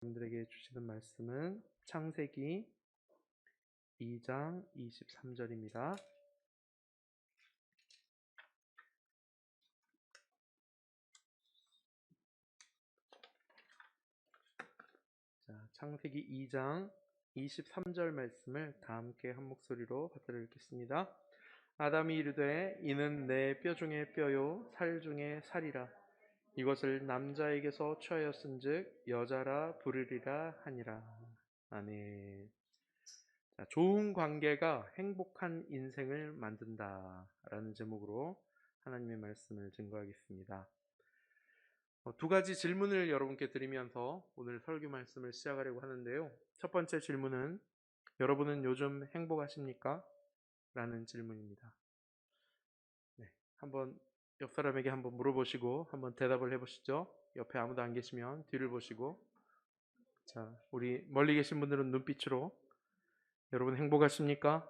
여러분들에게 주시는 말씀은 창세기 2장 23절입니다. 창세기 2장 23절 말씀을 다 함께 한 목소리로 받들어 읽겠습니다. 아담이 이르되 이는 내 뼈 중에 뼈요 살 중에 살이라. 이것을 남자에게서 취하였은즉 여자라 부르리라 하니라. 아멘. 좋은 관계가 행복한 인생을 만든다라는 제목으로 하나님의 말씀을 증거하겠습니다. 두 가지 질문을 여러분께 드리면서 오늘 설교 말씀을 시작하려고 하는데요. 첫 번째 질문은 여러분은 요즘 행복하십니까? 라는 질문입니다. 한번 옆 사람에게 한번 물어보시고 한번 대답을 해보시죠. 옆에 아무도 안 계시면 뒤를 보시고, 자, 우리 멀리 계신 분들은 눈빛으로 여러분 행복하십니까?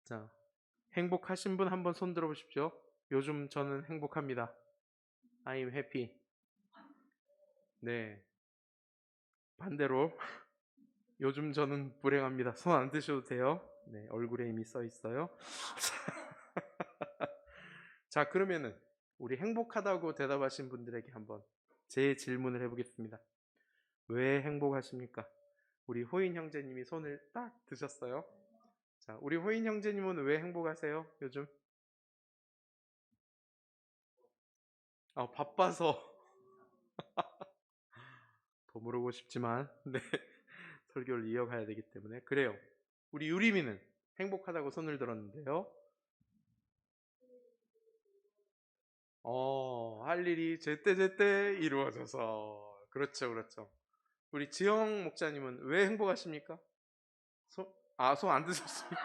자, 행복하신 분 한번 손 들어보십시오. 요즘 저는 행복합니다. I'm happy. 네. 반대로 요즘 저는 불행합니다. 손 안 드셔도 돼요. 네, 얼굴에 이미 써 있어요. 자, 그러면은 우리 행복하다고 대답하신 분들에게 한번 제 질문을 해보겠습니다. 왜 행복하십니까? 우리 호인 형제님이 손을 딱 드셨어요. 자, 우리 호인 형제님은 왜 행복하세요? 요즘? 바빠서. 더 물어보고 싶지만, 네, 설교를 이어가야 되기 때문에. 그래요. 우리 유리미는 행복하다고 손을 들었는데요. 할 일이 제때제때 이루어져서. 그렇죠, 그렇죠. 우리 지영 목사님은 왜 행복하십니까? 손 안 드셨습니까?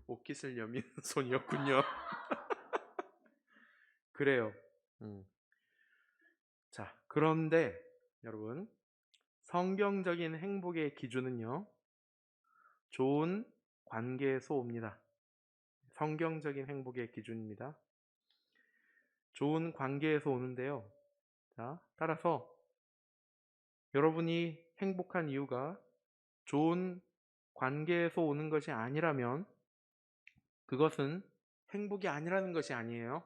옷깃을 여미는 손이었군요. 그래요. 자, 그런데 여러분, 성경적인 행복의 기준은요, 좋은 관계에서 옵니다. 성경적인 행복의 기준입니다. 좋은 관계에서 오는데요. 자, 따라서 여러분이 행복한 이유가 좋은 관계에서 오는 것이 아니라면 그것은 행복이 아니라는 것이 아니에요.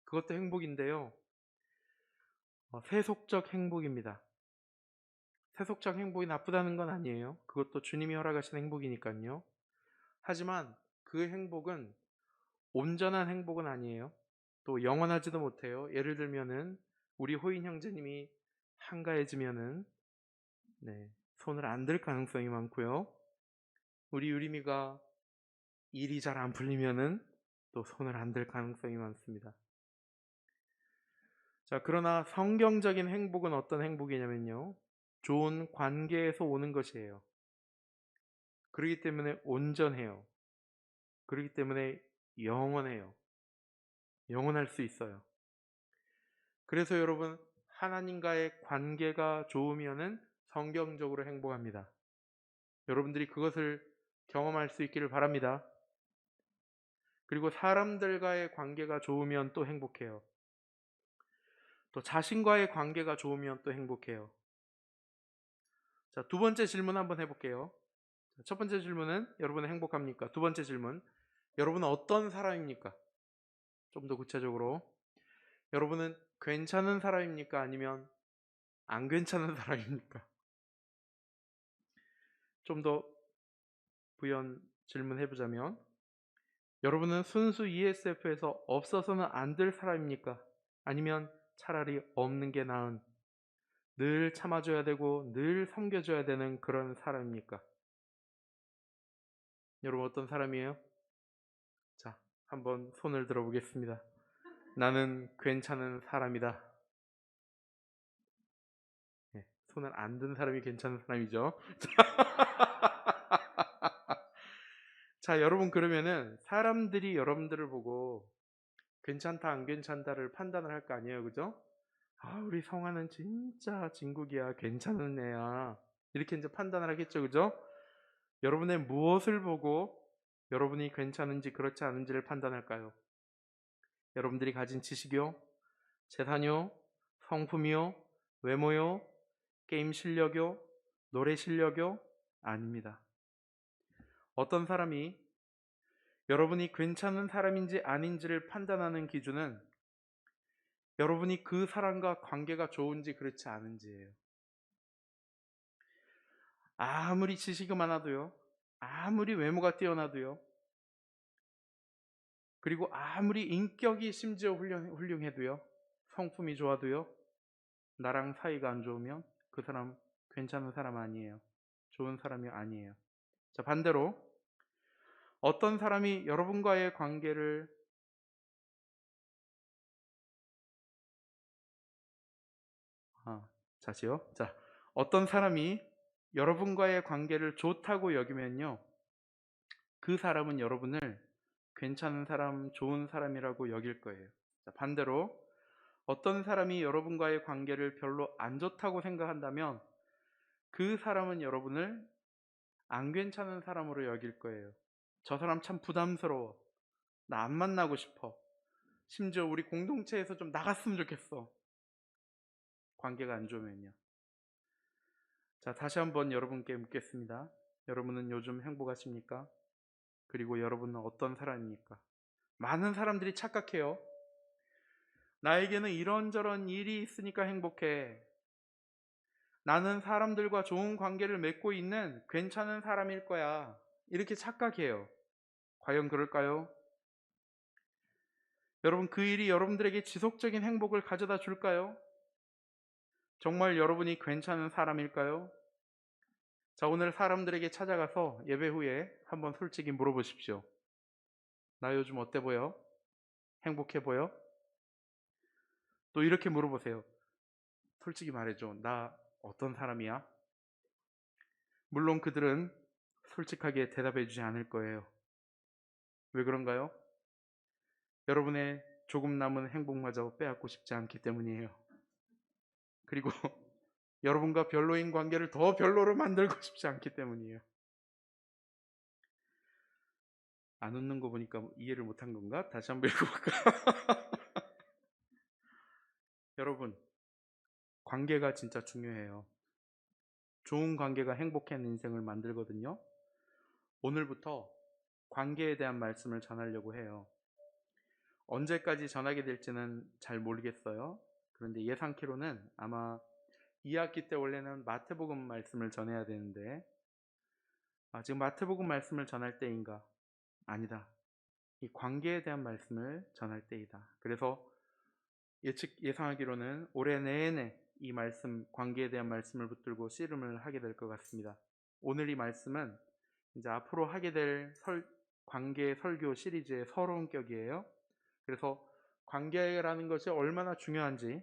그것도 행복인데요. 세속적 행복입니다. 세속적 행복이 나쁘다는 건 아니에요. 그것도 주님이 허락하신 행복이니까요. 하지만 그 행복은 온전한 행복은 아니에요. 또 영원하지도 못해요. 예를 들면은 우리 호인 형제님이 한가해지면은 손을 안 들 가능성이 많고요. 우리 유리미가 일이 잘 안 풀리면은 또 손을 안 들 가능성이 많습니다. 자, 그러나 성경적인 행복은 어떤 행복이냐면요, 좋은 관계에서 오는 것이에요. 그렇기 때문에 온전해요. 그렇기 때문에 영원해요. 영원할 수 있어요. 그래서 여러분, 하나님과의 관계가 좋으면은 성경적으로 행복합니다. 여러분들이 그것을 경험할 수 있기를 바랍니다. 그리고 사람들과의 관계가 좋으면 또 행복해요. 또 자신과의 관계가 좋으면 또 행복해요. 자, 두 번째 질문 한번 해볼게요. 첫 번째 질문은 여러분은 행복합니까? 두 번째 질문, 여러분은 어떤 사람입니까? 좀 더 구체적으로, 여러분은 괜찮은 사람입니까? 아니면 안 괜찮은 사람입니까? 좀 더 부연 질문해보자면, 여러분은 순수 ESF에서 없어서는 안 될 사람입니까? 아니면 차라리 없는 게 나은, 늘 참아줘야 되고 늘 섬겨줘야 되는 그런 사람입니까? 여러분 어떤 사람이에요? 자, 한번 손을 들어보겠습니다. 나는 괜찮은 사람이다. 손을 안 든 사람이 괜찮은 사람이죠. 자, 여러분, 그러면은 사람들이 여러분들을 보고 괜찮다 안 괜찮다를 판단을 할 거 아니에요, 그죠? 우리 성화는 진짜 진국이야, 괜찮은 애야, 이렇게 이제 판단을 하겠죠, 그죠? 여러분의 무엇을 보고 여러분이 괜찮은지 그렇지 않은지를 판단할까요? 여러분들이 가진 지식이요? 재산이요? 성품이요? 외모요? 게임 실력이요? 노래 실력이요? 아닙니다. 어떤 사람이 여러분이 괜찮은 사람인지 아닌지를 판단하는 기준은 여러분이 그 사람과 관계가 좋은지 그렇지 않은지예요. 아무리 지식이 많아도요, 아무리 외모가 뛰어나도요, 그리고 아무리 인격이 심지어 훌륭해도요, 성품이 좋아도요, 나랑 사이가 안 좋으면 그 사람 괜찮은 사람 아니에요. 좋은 사람이 아니에요. 자, 반대로 어떤 사람이 여러분과의 관계를 다시요. 자, 어떤 사람이 여러분과의 관계를 좋다고 여기면요, 그 사람은 여러분을 괜찮은 사람, 좋은 사람이라고 여길 거예요. 자, 반대로 어떤 사람이 여러분과의 관계를 별로 안 좋다고 생각한다면 그 사람은 여러분을 안 괜찮은 사람으로 여길 거예요. 저 사람 참 부담스러워. 나 안 만나고 싶어. 심지어 우리 공동체에서 좀 나갔으면 좋겠어. 관계가 안 좋으면요. 자, 다시 한번 여러분께 묻겠습니다. 여러분은 요즘 행복하십니까? 그리고 여러분은 어떤 사람입니까? 많은 사람들이 착각해요. 나에게는 이런저런 일이 있으니까 행복해. 나는 사람들과 좋은 관계를 맺고 있는 괜찮은 사람일 거야. 이렇게 착각해요. 과연 그럴까요? 여러분, 그 일이 여러분들에게 지속적인 행복을 가져다 줄까요? 정말 여러분이 괜찮은 사람일까요? 자, 오늘 사람들에게 찾아가서 예배 후에 한번 솔직히 물어보십시오. 나 요즘 어때 보여? 행복해 보여? 또 이렇게 물어보세요. 솔직히 말해줘. 나 어떤 사람이야? 물론 그들은 솔직하게 대답해 주지 않을 거예요. 왜 그런가요? 여러분의 조금 남은 행복마저 빼앗고 싶지 않기 때문이에요. 그리고 여러분과 별로인 관계를 더 별로로 만들고 싶지 않기 때문이에요. 안 웃는 거 보니까 이해를 못한 건가? 다시 한번 읽어볼까? 여러분, 관계가 진짜 중요해요. 좋은 관계가 행복한 인생을 만들거든요. 오늘부터 관계에 대한 말씀을 전하려고 해요. 언제까지 전하게 될지는 잘 모르겠어요. 그런데 예상키로는 아마 2학기 때 원래는 마태복음 말씀을 전해야 되는데 지금 마태복음 말씀을 전할 때인가? 아니다. 이 관계에 대한 말씀을 전할 때이다. 그래서 예상하기로는 올해 내내 이 말씀, 관계에 대한 말씀을 붙들고 씨름을 하게 될 것 같습니다. 오늘 이 말씀은 이제 앞으로 하게 될 관계 설교 시리즈의 서론격이에요. 그래서 관계라는 것이 얼마나 중요한지,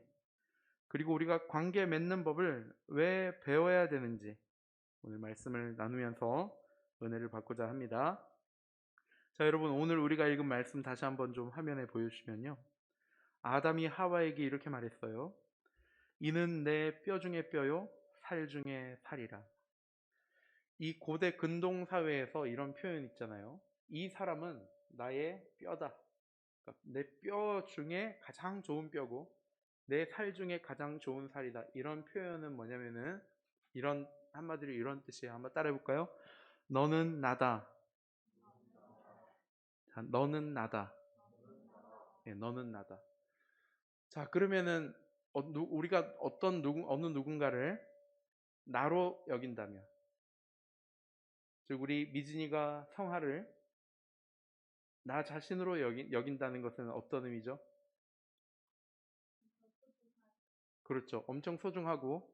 그리고 우리가 관계 맺는 법을 왜 배워야 되는지 오늘 말씀을 나누면서 은혜를 받고자 합니다. 자, 여러분, 오늘 우리가 읽은 말씀 다시 한번 좀 화면에 보여주시면요. 아담이 하와에게 이렇게 말했어요. 이는 내 뼈 중에 뼈요, 살 중에 살이라. 이 고대 근동 사회에서 이런 표현 있잖아요. 이 사람은 나의 뼈다. 그러니까 내 뼈 중에 가장 좋은 뼈고 내 살 중에 가장 좋은 살이다. 이런 표현은 뭐냐면은 이런 한마디로 이런 뜻이에요. 한번 따라해 볼까요? 너는 나다. 자, 너는 나다. 네, 너는 나다. 자, 그러면은 우리가 어느 누군가를 나로 여긴다면, 즉 우리 미진이가 성하를 나 자신으로 여긴다는 것은 어떤 의미죠? 그렇죠. 엄청 소중하고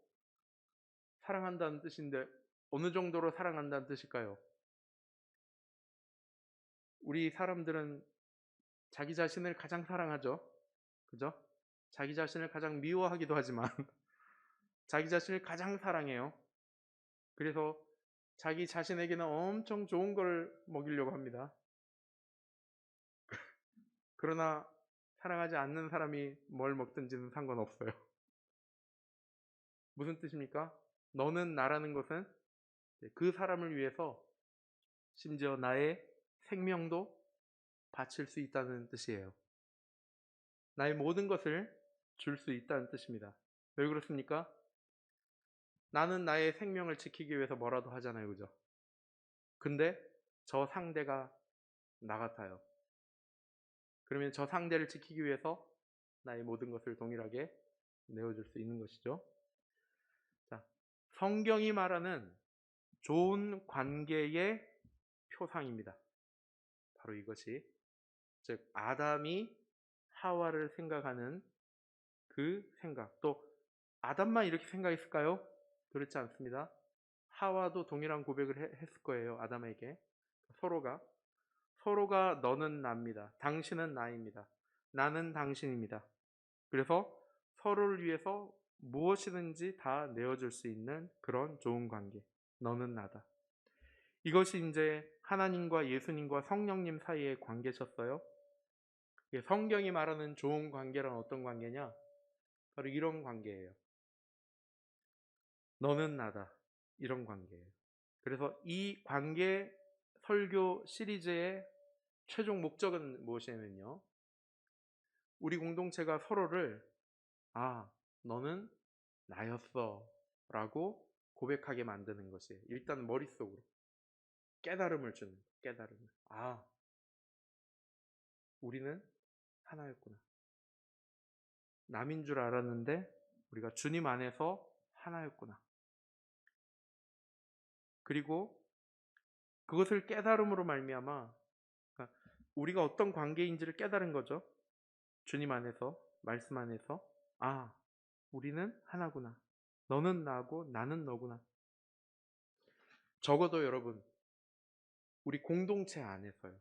사랑한다는 뜻인데 어느 정도로 사랑한다는 뜻일까요? 우리 사람들은 자기 자신을 가장 사랑하죠. 그죠? 자기 자신을 가장 미워하기도 하지만 자기 자신을 가장 사랑해요. 그래서 자기 자신에게는 엄청 좋은 걸 먹이려고 합니다. 그러나 사랑하지 않는 사람이 뭘 먹든지는 상관없어요. 무슨 뜻입니까? 너는 나라는 것은 그 사람을 위해서 심지어 나의 생명도 바칠 수 있다는 뜻이에요. 나의 모든 것을 줄 수 있다는 뜻입니다. 왜 그렇습니까? 나는 나의 생명을 지키기 위해서 뭐라도 하잖아요. 그죠? 근데 저 상대가 나 같아요. 그러면 저 상대를 지키기 위해서 나의 모든 것을 동일하게 내어줄 수 있는 것이죠. 자, 성경이 말하는 좋은 관계의 표상입니다. 바로 이것이, 즉 아담이 하와를 생각하는 그 생각. 또 아담만 이렇게 생각했을까요? 그렇지 않습니다. 하와도 동일한 고백을 했을 거예요. 아담에게. 서로가 너는 나입니다. 당신은 나입니다. 나는 당신입니다. 그래서 서로를 위해서 무엇이든지 다 내어줄 수 있는 그런 좋은 관계. 너는 나다. 이것이 이제 하나님과 예수님과 성령님 사이의 관계셨어요. 성경이 말하는 좋은 관계란 어떤 관계냐? 바로 이런 관계예요. 너는 나다. 이런 관계예요. 그래서 이 관계 설교 시리즈의 최종 목적은 무엇이냐면요. 우리 공동체가 서로를 너는 나였어 라고 고백하게 만드는 것이에요. 일단 머릿속으로 깨달음을 주는, 깨달음을. 우리는 하나였구나. 남인 줄 알았는데 우리가 주님 안에서 하나였구나. 그리고 그것을 깨달음으로 말미암아, 그러니까 우리가 어떤 관계인지를 깨달은 거죠. 주님 안에서, 말씀 안에서 우리는 하나구나. 너는 나고 나는 너구나. 적어도 여러분, 우리 공동체 안에서요.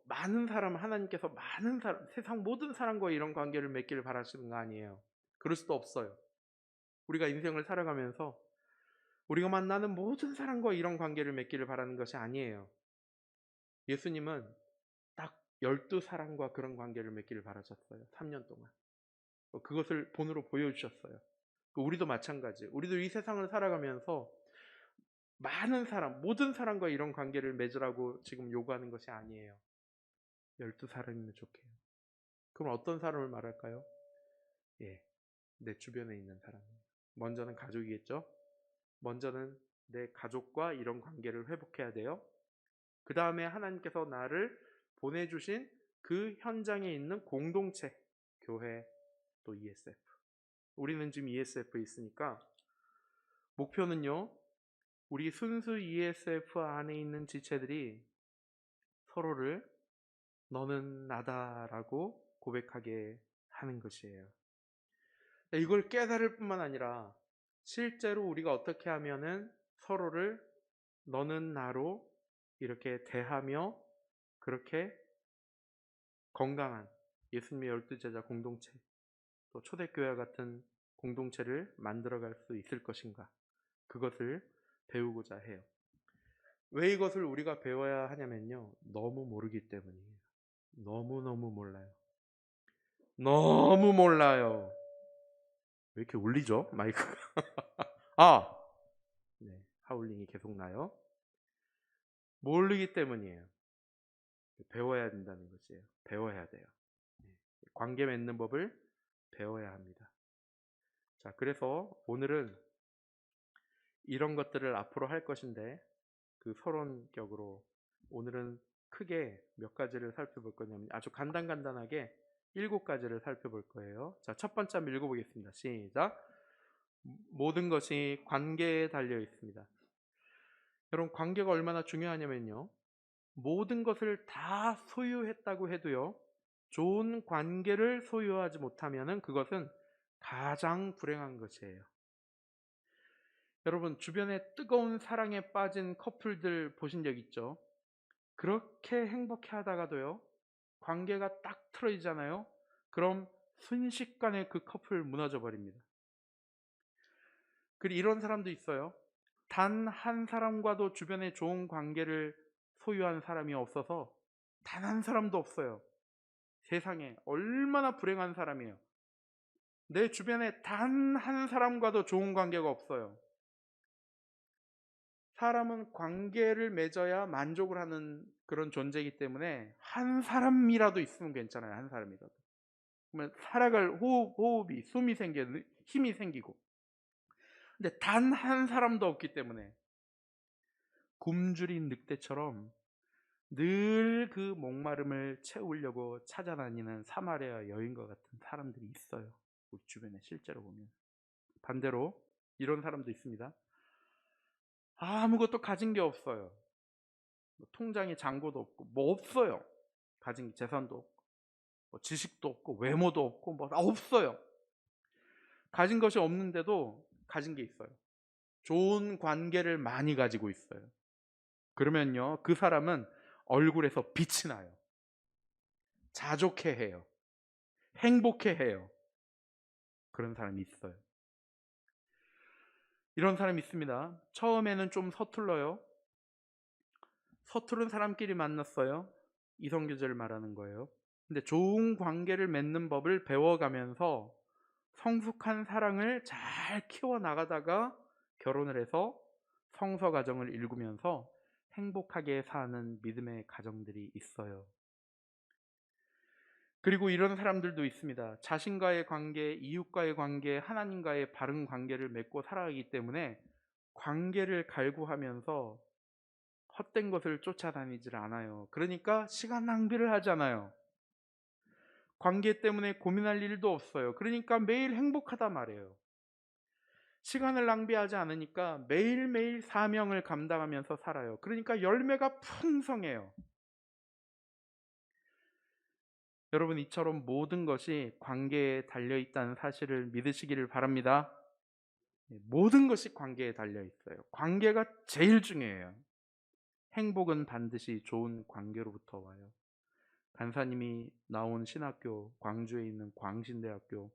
많은 사람, 하나님께서 많은 사람, 세상 모든 사람과 이런 관계를 맺기를 바라시는 거 아니에요. 그럴 수도 없어요. 우리가 인생을 살아가면서 우리가 만나는 모든 사람과 이런 관계를 맺기를 바라는 것이 아니에요. 예수님은 딱 12사람과 그런 관계를 맺기를 바라셨어요. 3년 동안. 그것을 본으로 보여주셨어요. 우리도 마찬가지예요. 우리도 이 세상을 살아가면서 많은 사람, 모든 사람과 이런 관계를 맺으라고 지금 요구하는 것이 아니에요. 12사람이면 좋게요. 그럼 어떤 사람을 말할까요? 내 주변에 있는 사람. 먼저는 가족이겠죠? 먼저는 내 가족과 이런 관계를 회복해야 돼요. 그 다음에 하나님께서 나를 보내주신 그 현장에 있는 공동체, 교회, 또 ESF. 우리는 지금 ESF에 있으니까 목표는요, 우리 순수 ESF 안에 있는 지체들이 서로를 너는 나다라고 고백하게 하는 것이에요. 이걸 깨달을 뿐만 아니라 실제로 우리가 어떻게 하면은 서로를 너는 나로 이렇게 대하며 그렇게 건강한 예수님의 12제자 공동체, 또 초대교회와 같은 공동체를 만들어갈 수 있을 것인가, 그것을 배우고자 해요. 왜 이것을 우리가 배워야 하냐면요, 너무 모르기 때문이에요. 너무너무 몰라요. 너무 몰라요. 왜 이렇게 울리죠? 마이크가. 네, 하울링이 계속 나요. 모르기 때문이에요. 배워야 된다는 것이에요. 배워야 돼요. 관계 맺는 법을 배워야 합니다. 자, 그래서 오늘은 이런 것들을 앞으로 할 것인데, 그 서론격으로 오늘은 크게 몇 가지를 살펴볼 거냐면 아주 간단하게 7가지를 살펴볼 거예요. 자, 첫 번째 한번 읽어보겠습니다. 시작. 모든 것이 관계에 달려 있습니다. 여러분, 관계가 얼마나 중요하냐면요, 모든 것을 다 소유했다고 해도요, 좋은 관계를 소유하지 못하면 그것은 가장 불행한 것이에요. 여러분, 주변에 뜨거운 사랑에 빠진 커플들 보신 적 있죠? 그렇게 행복해 하다가도요, 관계가 딱 틀어지잖아요. 그럼 순식간에 그 커플 무너져 버립니다. 그리고 이런 사람도 있어요. 단 한 사람과도 주변에 좋은 관계를 소유한 사람이 없어서 단 한 사람도 없어요. 세상에 얼마나 불행한 사람이에요. 내 주변에 단 한 사람과도 좋은 관계가 없어요. 사람은 관계를 맺어야 만족을 하는 그런 존재이기 때문에 한 사람이라도 있으면 괜찮아요. 한 사람이라도. 그러면 살아갈 호흡이 숨이 생겨 힘이 생기고. 근데 단 한 사람도 없기 때문에 굶주린 늑대처럼 늘 그 목마름을 채우려고 찾아다니는 사마리아 여인과 같은 사람들이 있어요. 우리 주변에 실제로 보면. 반대로 이런 사람도 있습니다. 아무것도 가진 게 없어요. 통장에 잔고도 없고 뭐 없어요. 가진 재산도 없고 뭐 지식도 없고 외모도 없고 뭐 없어요. 가진 것이 없는데도 가진 게 있어요. 좋은 관계를 많이 가지고 있어요. 그러면요, 그 사람은 얼굴에서 빛이 나요. 자족해해요. 행복해해요. 그런 사람이 있어요. 이런 사람이 있습니다. 처음에는 좀 서툴러요. 서투른 사람끼리 만났어요. 이성교제를 말하는 거예요. 근데 좋은 관계를 맺는 법을 배워가면서 성숙한 사랑을 잘 키워나가다가 결혼을 해서 성서 가정을 일구면서 행복하게 사는 믿음의 가정들이 있어요. 그리고 이런 사람들도 있습니다. 자신과의 관계, 이웃과의 관계, 하나님과의 바른 관계를 맺고 살아가기 때문에 관계를 갈구하면서 헛된 것을 쫓아다니질 않아요. 그러니까 시간 낭비를 하잖아요. 관계 때문에 고민할 일도 없어요. 그러니까 매일 행복하단 말이에요. 시간을 낭비하지 않으니까 매일매일 사명을 감당하면서 살아요. 그러니까 열매가 풍성해요. 여러분, 이처럼 모든 것이 관계에 달려있다는 사실을 믿으시기를 바랍니다. 모든 것이 관계에 달려있어요. 관계가 제일 중요해요. 행복은 반드시 좋은 관계로부터 와요. 간사님이 나온 신학교, 광주에 있는 광신대학교,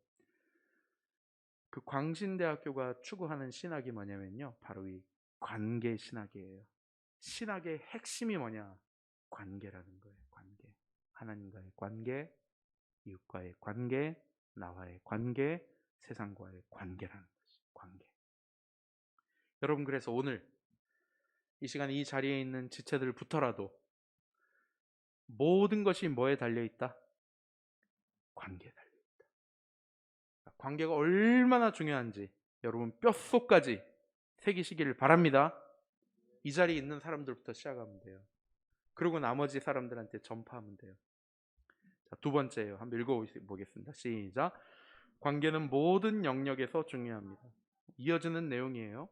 그 광신대학교가 추구하는 신학이 뭐냐면요, 바로 이 관계 신학이에요. 신학의 핵심이 뭐냐? 관계라는 거예요. 관계. 하나님과의 관계, 이웃과의 관계, 나와의 관계, 세상과의 관계라는 거죠. 관계. 여러분, 그래서 오늘 이 시간 이 자리에 있는 지체들부터라도 모든 것이 뭐에 달려있다? 관계에 달려있다. 관계가 얼마나 중요한지 여러분 뼛속까지 새기시기를 바랍니다. 이 자리에 있는 사람들부터 시작하면 돼요. 그리고 나머지 사람들한테 전파하면 돼요. 자, 두 번째예요. 한번 읽어보겠습니다. 시작. 관계는 모든 영역에서 중요합니다. 이어지는 내용이에요.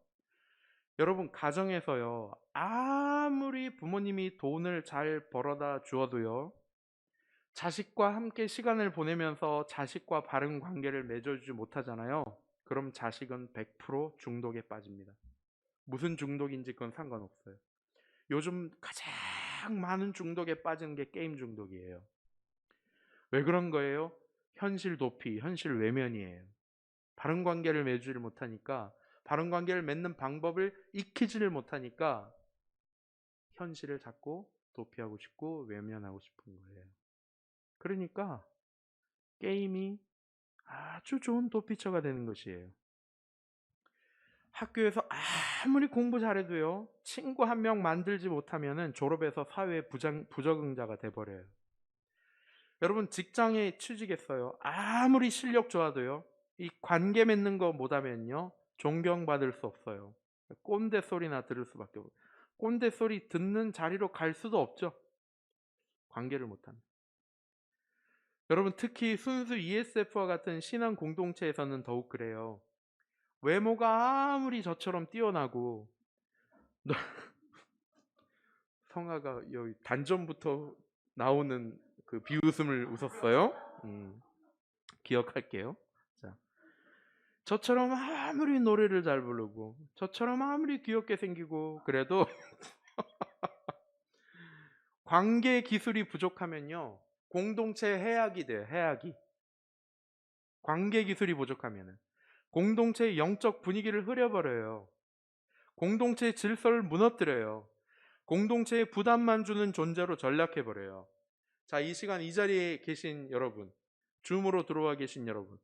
여러분, 가정에서요, 아무리 부모님이 돈을 잘 벌어다 주어도요, 자식과 함께 시간을 보내면서 자식과 바른 관계를 맺어주지 못하잖아요. 그럼 자식은 100% 중독에 빠집니다. 무슨 중독인지 그건 상관없어요. 요즘 가장 많은 중독에 빠지는 게 게임 중독이에요. 왜 그런 거예요? 현실 도피, 현실 외면이에요. 바른 관계를 맺지를 못하니까, 바른 관계를 맺는 방법을 익히지를 못하니까 현실을 자꾸 도피하고 싶고 외면하고 싶은 거예요. 그러니까 게임이 아주 좋은 도피처가 되는 것이에요. 학교에서 아무리 공부 잘해도요, 친구 한 명 만들지 못하면 졸업해서 사회 부적응자가 돼버려요. 여러분, 직장에 취직했어요. 아무리 실력 좋아도요, 이 관계 맺는 거 못하면요, 존경받을 수 없어요. 꼰대 소리나 들을 수밖에 없어요. 꼰대 소리 듣는 자리로 갈 수도 없죠. 관계를 못하면. 여러분, 특히 순수 ESF와 같은 신앙 공동체에서는 더욱 그래요. 외모가 아무리 저처럼 뛰어나고 성아가 여기 단전부터 나오는 그 비웃음을 웃었어요. 기억할게요. 자, 저처럼 아무리 노래를 잘 부르고 저처럼 아무리 귀엽게 생기고 그래도 관계 기술이 부족하면요, 공동체 해악이 돼요. 해악이. 관계 기술이 부족하면은 공동체의 영적 분위기를 흐려버려요. 공동체의 질서를 무너뜨려요. 공동체에 부담만 주는 존재로 전락해버려요. 자, 이 시간 이 자리에 계신 여러분, 줌으로 들어와 계신 여러분,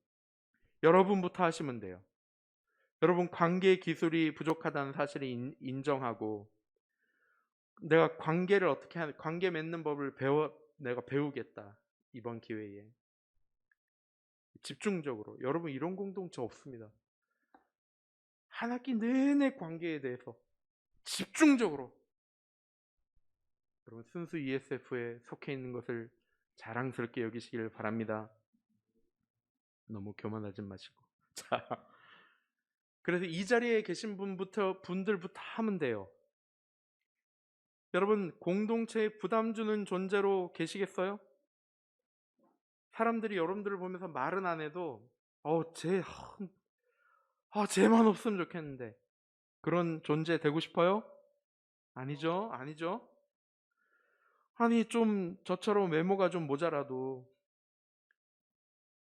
여러분부터 하시면 돼요. 여러분, 관계 기술이 부족하다는 사실을 인정하고, 내가 관계를 어떻게 관계 맺는 법을 내가 배우겠다. 이번 기회에 집중적으로. 여러분 이런 공동체 없습니다. 한 학기 내내 관계에 대해서 집중적으로. 여러분 순수 ESF에 속해 있는 것을 자랑스럽게 여기시길 바랍니다. 너무 교만하지 마시고. 자, 그래서 이 자리에 계신 분들부터 하면 돼요. 여러분 공동체에 부담 주는 존재로 계시겠어요? 사람들이 여러분들을 보면서 말은 안 해도 쟤만 없으면 좋겠는데 그런 존재 되고 싶어요? 아니죠, 아니죠. 아니 좀 저처럼 외모가 좀 모자라도,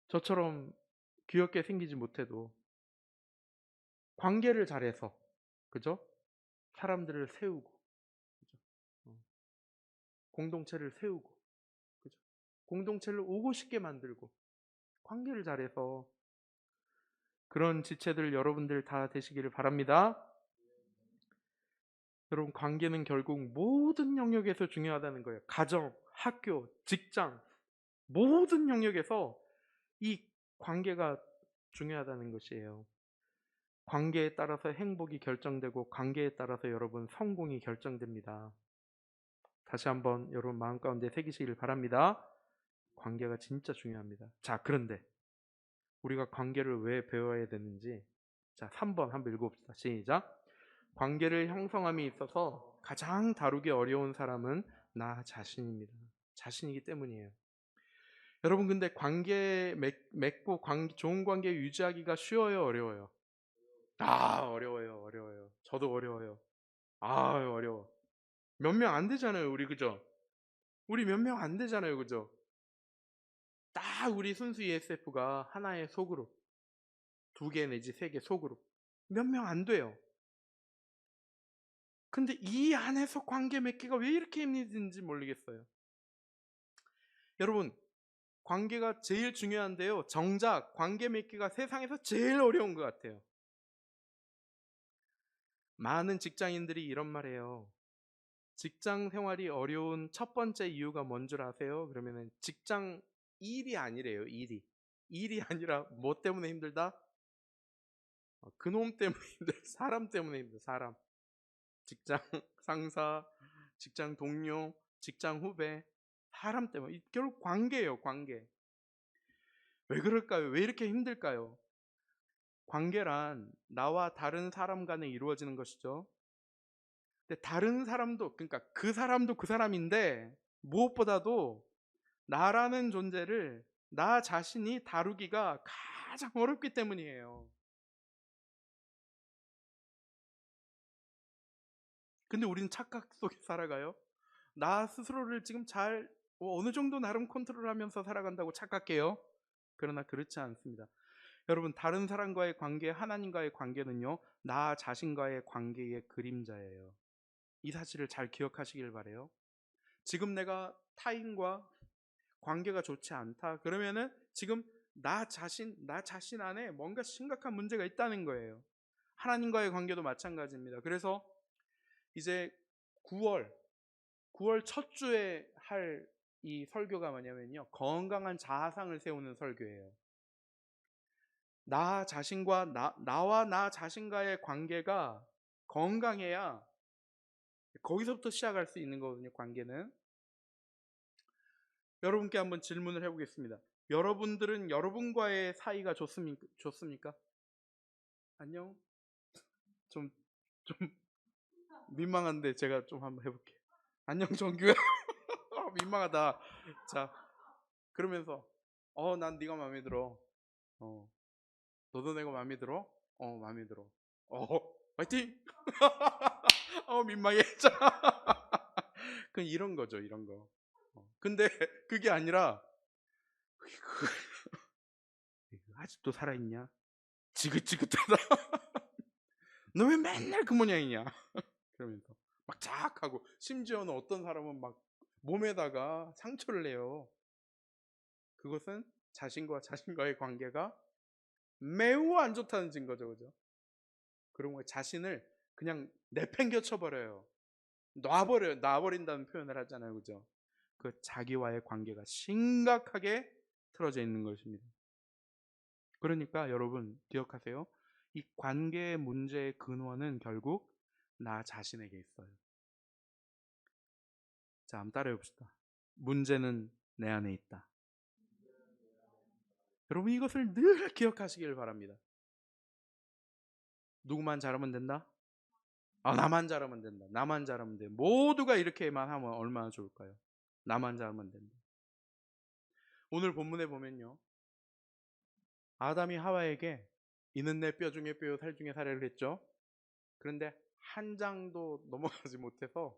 저처럼 귀엽게 생기지 못해도 관계를 잘해서, 그죠? 사람들을 세우고, 그죠? 어, 공동체를 세우고, 그죠? 공동체를 오고 싶게 만들고 관계를 잘해서 그런 지체들 여러분들 다 되시기를 바랍니다. 여러분 관계는 결국 모든 영역에서 중요하다는 거예요. 가정, 학교, 직장 모든 영역에서 이 관계가 중요하다는 것이에요. 관계에 따라서 행복이 결정되고 관계에 따라서 여러분 성공이 결정됩니다. 다시 한번 여러분 마음 가운데 새기시길 바랍니다. 관계가 진짜 중요합니다. 자, 그런데 우리가 관계를 왜 배워야 되는지, 자 3번 한번 읽어봅시다. 시작. 관계를 형성함에 있어서 가장 다루기 어려운 사람은 나 자신입니다. 자신이기 때문이에요. 여러분 근데 관계 맺고 좋은 관계 유지하기가 쉬워요, 어려워요? 어려워요, 어려워요. 저도 어려워요. 어려워. 몇 명 안 되잖아요, 우리, 그죠? 우리 몇 명 안 되잖아요, 그죠? 딱 우리 순수 ESF가 하나의 소그룹, 2개 내지 3개 소그룹, 몇 명 안 돼요. 근데 이 안에서 관계 맺기가 왜 이렇게 힘든지 모르겠어요. 여러분 관계가 제일 중요한데요, 정작 관계 맺기가 세상에서 제일 어려운 것 같아요. 많은 직장인들이 이런 말해요. 직장 생활이 어려운 첫 번째 이유가 뭔 줄 아세요? 그러면은 직장 일이 아니래요. 일이 아니라 뭐 때문에 힘들다? 그놈 때문에 힘들다. 사람 때문에 힘들다. 사람. 직장 상사, 직장 동료, 직장 후배, 사람 때문에. 결국 관계예요, 관계. 왜 그럴까요? 왜 이렇게 힘들까요? 관계란 나와 다른 사람 간에 이루어지는 것이죠. 근데 다른 사람도, 그러니까 그 사람도 그 사람인데 무엇보다도 나라는 존재를, 나 자신이 다루기가 가장 어렵기 때문이에요. 근데 우리는 착각 속에 살아가요. 나 스스로를 지금 잘 어느 정도 나름 컨트롤하면서 살아간다고 착각해요. 그러나 그렇지 않습니다. 여러분 다른 사람과의 관계, 하나님과의 관계는요, 나 자신과의 관계의 그림자예요. 이 사실을 잘 기억하시길 바래요. 지금 내가 타인과 관계가 좋지 않다 그러면은 지금 나 자신 안에 뭔가 심각한 문제가 있다는 거예요. 하나님과의 관계도 마찬가지입니다. 그래서 이제 9월 첫 주에 할 이 설교가 뭐냐면요, 건강한 자아상을 세우는 설교예요. 나 자신과 나와 나 자신과의 관계가 건강해야 거기서부터 시작할 수 있는 거거든요. 관계는. 여러분께 한번 질문을 해보겠습니다. 여러분들은 여러분과의 사이가 좋습니까? 안녕? 좀, 좀 민망한데 제가 좀 한번 해볼게요. 안녕 정규야. 민망하다. 자, 그러면서 난 네가 마음에 들어. 어, 너도 내가 마음에 들어? 마음에 들어. 화이팅! 민망해. 자, 그 이런 거죠, 이런 거. 근데 그게 아니라 아직도 살아있냐? 지긋지긋하다. 너 왜 맨날 그 모양이냐? 그러면서 막 자학하고, 심지어는 어떤 사람은 막 몸에다가 상처를 내요. 그것은 자신과의 관계가 매우 안 좋다는 증거죠, 그죠? 그런 거에 자신을 그냥 내팽겨 쳐버려요. 놔버린다는 표현을 하잖아요, 그죠? 그 자기와의 관계가 심각하게 틀어져 있는 것입니다. 그러니까 여러분 기억하세요. 이 관계의 문제의 근원은 결국 나 자신에게 있어요. 자, 한번 따라해 봅시다. 문제는 내 안에 있다. 여러분 이것을 늘 기억하시길 바랍니다. 누구만 잘하면 된다? 나만 잘하면 된다. 나만 잘하면 돼. 모두가 이렇게만 하면 얼마나 좋을까요? 나만 잘하면 된다. 오늘 본문에 보면요. 아담이 하와에게 이는 내 뼈 중에 뼈요 살 중에 살을 했죠. 그런데 한 장도 넘어가지 못해서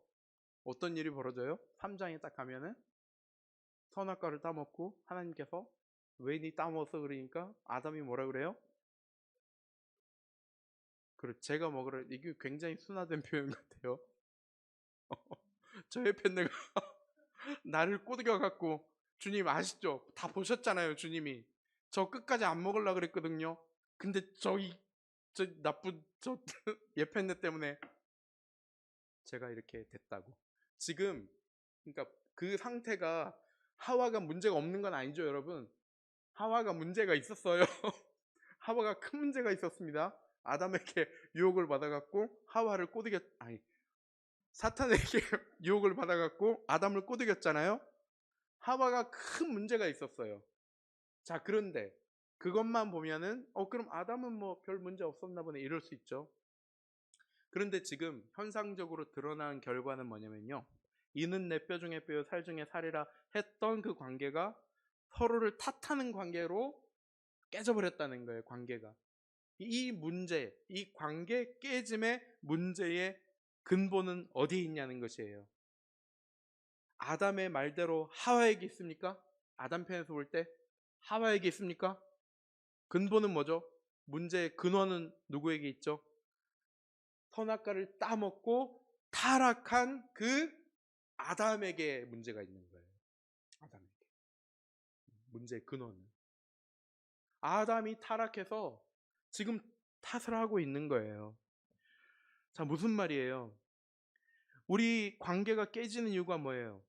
어떤 일이 벌어져요? 3장에 딱 가면은 선악과를 따먹고 하나님께서 왜 니 따먹었어 그러니까 아담이 뭐라 그래요? 그래 제가 먹으라. 이게 굉장히 순화된 표현 같아요. 저 옆에 내가 나를 꼬드겨 갖고 주님 아시죠? 다 보셨잖아요. 주님이 저 끝까지 안 먹으려 그랬거든요. 근데 저 나쁜 저 예편네 때문에 제가 이렇게 됐다고. 지금 그러니까 그 상태가 하와가 문제가 없는 건 아니죠, 여러분. 하와가 문제가 있었어요. 하와가 큰 문제가 있었습니다. 아담에게 유혹을 받아갖고 하와를 사탄에게 유혹을 받아갖고 아담을 꼬드겼잖아요. 하와가 큰 문제가 있었어요. 자, 그런데 그것만 보면은 그럼 아담은 뭐 별 문제 없었나 보네 이럴 수 있죠. 그런데 지금 현상적으로 드러난 결과는 뭐냐면요. 이는 내 뼈 중에 뼈요 살 중에 살이라 했던 그 관계가 서로를 탓하는 관계로 깨져버렸다는 거예요. 관계가. 이 문제, 이 관계 깨짐의 문제의 근본은 어디에 있냐는 것이에요. 아담의 말대로 하와에게 있습니까? 아담 편에서 볼 때 하와에게 있습니까? 근본은 뭐죠? 문제의 근원은 누구에게 있죠? 선악과를 따먹고 타락한 그 아담에게 문제가 있는 거예요. 아담에게. 문제의 근원은. 아담이 타락해서 지금 탓을 하고 있는 거예요. 자, 무슨 말이에요? 우리 관계가 깨지는 이유가 뭐예요?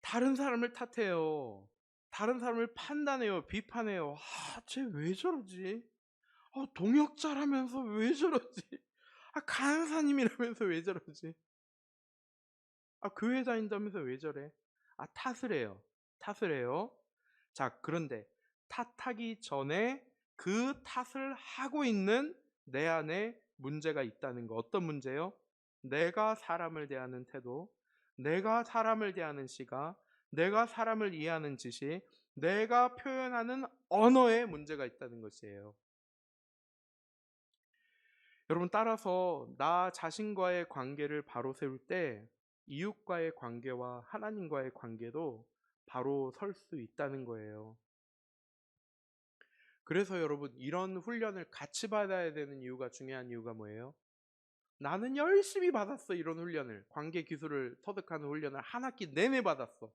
다른 사람을 탓해요. 다른 사람을 판단해요. 비판해요. 쟤 왜 저러지? 동역자라면서 왜 저러지? 간사님이라면서 왜 저러지? 교회 다닌다면서 왜 저래? 탓을 해요. 탓을 해요. 자, 그런데 탓하기 전에 그 탓을 하고 있는 내 안에 문제가 있다는 거. 어떤 문제요? 내가 사람을 대하는 태도, 내가 사람을 대하는 시각, 내가 사람을 이해하는 지식, 내가 표현하는 언어에 문제가 있다는 것이에요. 여러분, 따라서 나 자신과의 관계를 바로 세울 때 이웃과의 관계와 하나님과의 관계도 바로 설 수 있다는 거예요. 그래서 여러분, 이런 훈련을 같이 받아야 되는 이유가, 중요한 이유가 뭐예요? 나는 열심히 받았어. 이런 훈련을, 관계 기술을 터득하는 훈련을 한 학기 내내 받았어.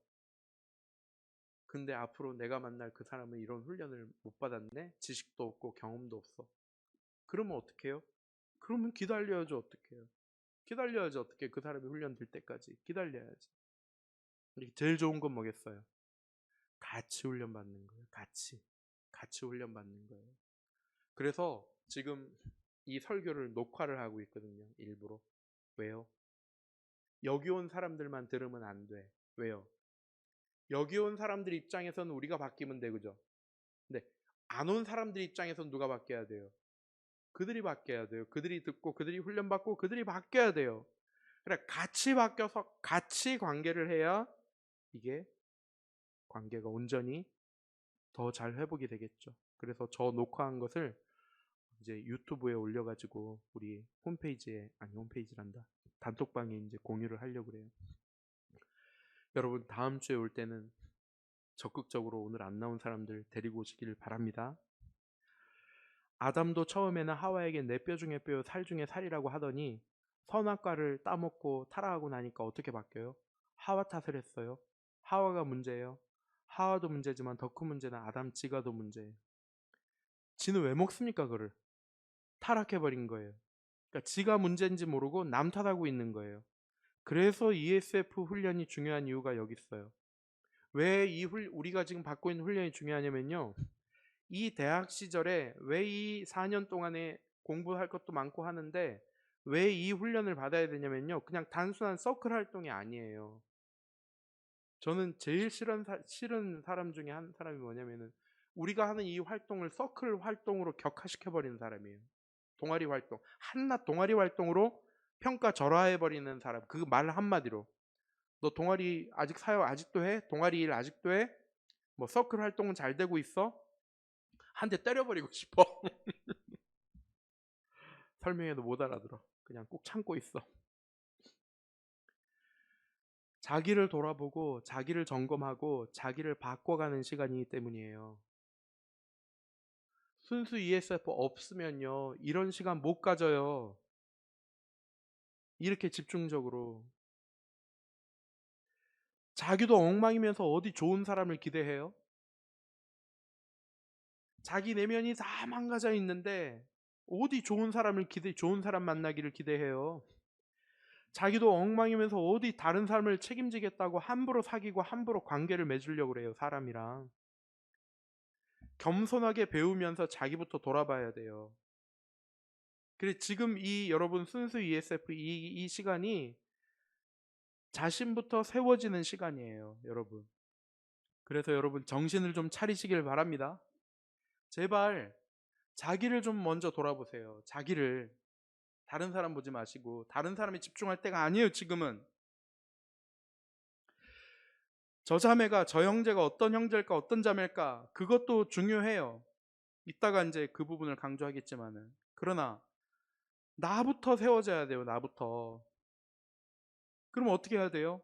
근데 앞으로 내가 만날 그 사람은 이런 훈련을 못 받았네. 지식도 없고 경험도 없어. 그러면 어떡해요? 그러면 기다려야죠. 어떡해요? 기다려야지. 어떻게 그 사람이 훈련 될 때까지 기다려야지. 제일 좋은 건 뭐겠어요? 같이 훈련 받는 거예요. 같이 훈련 받는 거예요. 그래서 지금 이 설교를 녹화를 하고 있거든요. 일부러. 왜요? 여기 온 사람들만 들으면 안 돼. 왜요? 여기 온 사람들 입장에서는 우리가 바뀌면 돼, 그죠? 근데 안 온 사람들 입장에서는 누가 바뀌어야 돼요? 그들이 바뀌어야 돼요. 그들이 듣고 그들이 훈련받고 그들이 바뀌어야 돼요. 그래, 같이 바뀌어서 같이 관계를 해야 이게 관계가 온전히 더 잘 회복이 되겠죠. 그래서 저 녹화한 것을 이제 유튜브에 올려가지고 우리 홈페이지란다. 단톡방에 이제 공유를 하려고 그래요. 여러분 다음 주에 올 때는 적극적으로 오늘 안 나온 사람들 데리고 오시기를 바랍니다. 아담도 처음에는 하와에게 내 뼈 중에 뼈, 살 중에 살이라고 하더니 선악과를 따먹고 타락하고 나니까 어떻게 바뀌어요? 하와 탓을 했어요. 하와가 문제예요. 하와도 문제지만 더 큰 문제는 아담 지가 더 문제예요. 지는 왜 먹습니까 그를? 타락해버린 거예요. 그러니까 지가 문제인지 모르고 남 탓하고 있는 거예요. 그래서 ESF 훈련이 중요한 이유가 여기 있어요. 왜 우리가 지금 받고 있는 훈련이 중요하냐면요. 이 대학 시절에 왜 이 4년 동안에 공부할 것도 많고 하는데 왜 이 훈련을 받아야 되냐면요. 그냥 단순한 서클 활동이 아니에요. 저는 제일 싫은 사람 중에 한 사람이 뭐냐면은 우리가 하는 이 활동을 서클 활동으로 격화시켜 버리는 사람이에요. 동아리 활동, 한낱 동아리 활동으로 평가 절하해 버리는 사람. 그 말 한마디로 너 동아리 아직 사역 아직도 해? 동아리 일 아직도 해? 뭐 서클 활동은 잘 되고 있어? 한 대 때려버리고 싶어. 설명해도 못 알아들어. 그냥 꼭 참고 있어. 자기를 돌아보고 자기를 점검하고 자기를 바꿔가는 시간이기 때문이에요. 순수 ESF 없으면요, 이런 시간 못 가져요. 이렇게 집중적으로. 자기도 엉망이면서 어디 좋은 사람을 기대해요? 자기 내면이 다 망가져 있는데 어디 좋은 사람 만나기를 기대해요? 자기도 엉망이면서 어디 다른 사람을 책임지겠다고 함부로 사귀고 함부로 관계를 맺으려고 그래요, 사람이랑. 겸손하게 배우면서 자기부터 돌아봐야 돼요. 그래, 지금 이 여러분 순수 ESF 이 시간이 자신부터 세워지는 시간이에요, 여러분. 그래서 여러분 정신을 좀 차리시길 바랍니다. 제발 자기를 좀 먼저 돌아보세요. 자기를. 다른 사람 보지 마시고. 다른 사람에 집중할 때가 아니에요, 지금은. 저 자매가 저 형제가 어떤 형제일까 어떤 자매일까 그것도 중요해요. 이따가 이제 그 부분을 강조하겠지만은. 그러나 나부터 세워져야 돼요. 나부터. 그럼 어떻게 해야 돼요?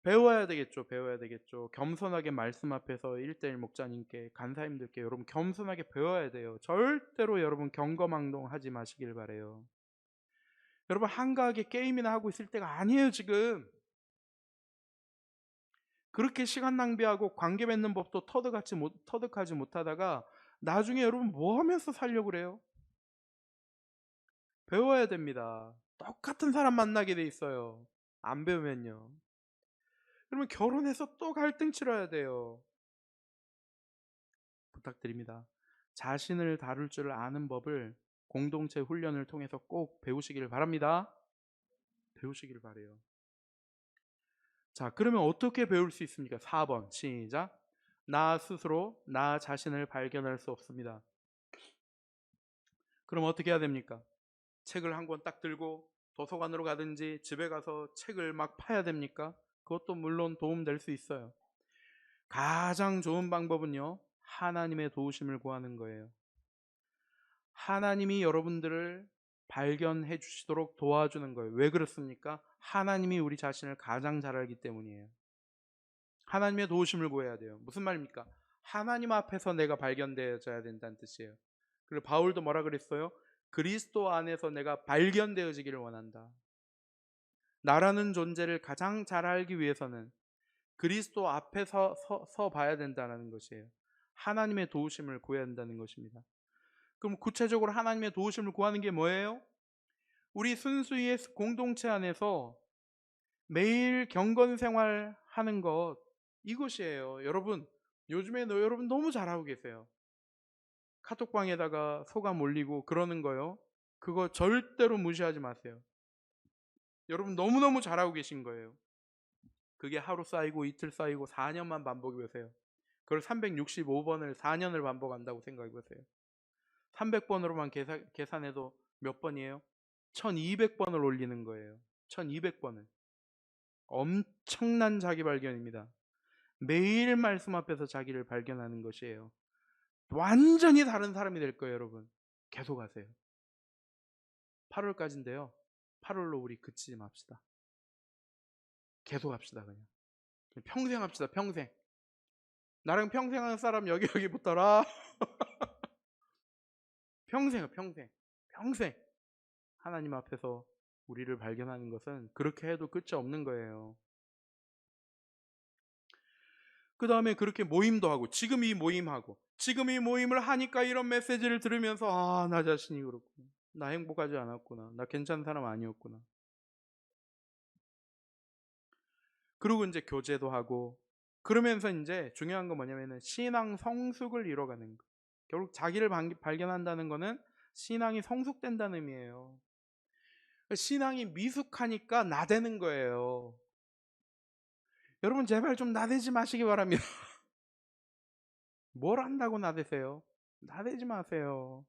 배워야 되겠죠. 배워야 되겠죠. 겸손하게 말씀 앞에서 1대1 목자님께 간사님들께 여러분 겸손하게 배워야 돼요. 절대로 여러분 경거망동 하지 마시길 바래요. 여러분 한가하게 게임이나 하고 있을 때가 아니에요, 지금. 그렇게 시간 낭비하고 관계 맺는 법도 터득하지 못하다가 나중에 여러분 뭐 하면서 살려고 그래요? 배워야 됩니다. 똑같은 사람 만나게 돼 있어요. 안 배우면요. 그러면 결혼해서 또 갈등 치러야 돼요. 부탁드립니다. 자신을 다룰 줄 아는 법을 공동체 훈련을 통해서 꼭 배우시길 바랍니다. 배우시길 바래요. 자, 그러면 어떻게 배울 수 있습니까? 4번 시작. 나 스스로 나 자신을 발견할 수 없습니다. 그럼 어떻게 해야 됩니까? 책을 한 권 딱 들고 도서관으로 가든지 집에 가서 책을 막 파야 됩니까? 그것도 물론 도움될 수 있어요. 가장 좋은 방법은요, 하나님의 도우심을 구하는 거예요. 하나님이 여러분들을 발견해 주시도록 도와주는 거예요. 왜 그렇습니까? 하나님이 우리 자신을 가장 잘 알기 때문이에요. 하나님의 도우심을 구해야 돼요. 무슨 말입니까? 하나님 앞에서 내가 발견되어져야 된다는 뜻이에요. 그리고 바울도 뭐라 그랬어요? 그리스도 안에서 내가 발견되어지기를 원한다. 나라는 존재를 가장 잘 알기 위해서는 그리스도 앞에서 서 봐야 된다는 것이에요. 하나님의 도우심을 구해야 한다는 것입니다. 그럼 구체적으로 하나님의 도우심을 구하는 게 뭐예요? 우리 순수의 공동체 안에서 매일 경건 생활 하는 것, 이것이에요. 여러분, 요즘에 여러분 너무 잘하고 계세요. 카톡방에다가 소감 올리고 그러는 거요. 그거 절대로 무시하지 마세요. 여러분 너무너무 잘하고 계신 거예요. 그게 하루 쌓이고 이틀 쌓이고 4년만 반복해 보세요. 그걸 365번을 4년을 반복한다고 생각해 보세요. 300번으로만 계산해도 몇 번이에요? 1200번을 올리는 거예요. 1200번을. 엄청난 자기 발견입니다. 매일 말씀 앞에서 자기를 발견하는 것이에요. 완전히 다른 사람이 될 거예요, 여러분. 계속 하세요. 8월까지인데요. 8월로 우리 그치지 맙시다. 계속 합시다, 그냥. 평생 합시다, 평생. 나랑 평생 하는 사람 여기 붙어라. 평생, 평생. 평생. 하나님 앞에서 우리를 발견하는 것은 그렇게 해도 끝이 없는 거예요. 그 다음에 그렇게 모임도 하고, 지금 이 모임하고, 지금 이 모임을 하니까 이런 메시지를 들으면서, 아, 나 자신이 그렇구나. 나 행복하지 않았구나. 나 괜찮은 사람 아니었구나. 그리고 이제 교제도 하고, 그러면서 이제 중요한 건 뭐냐면은 신앙 성숙을 이뤄가는 거. 결국 자기를 발견한다는 거는 신앙이 성숙된다는 의미예요. 신앙이 미숙하니까 나대는 거예요. 여러분 제발 좀 나대지 마시기 바랍니다. 뭘 한다고 나대세요? 나대지 마세요.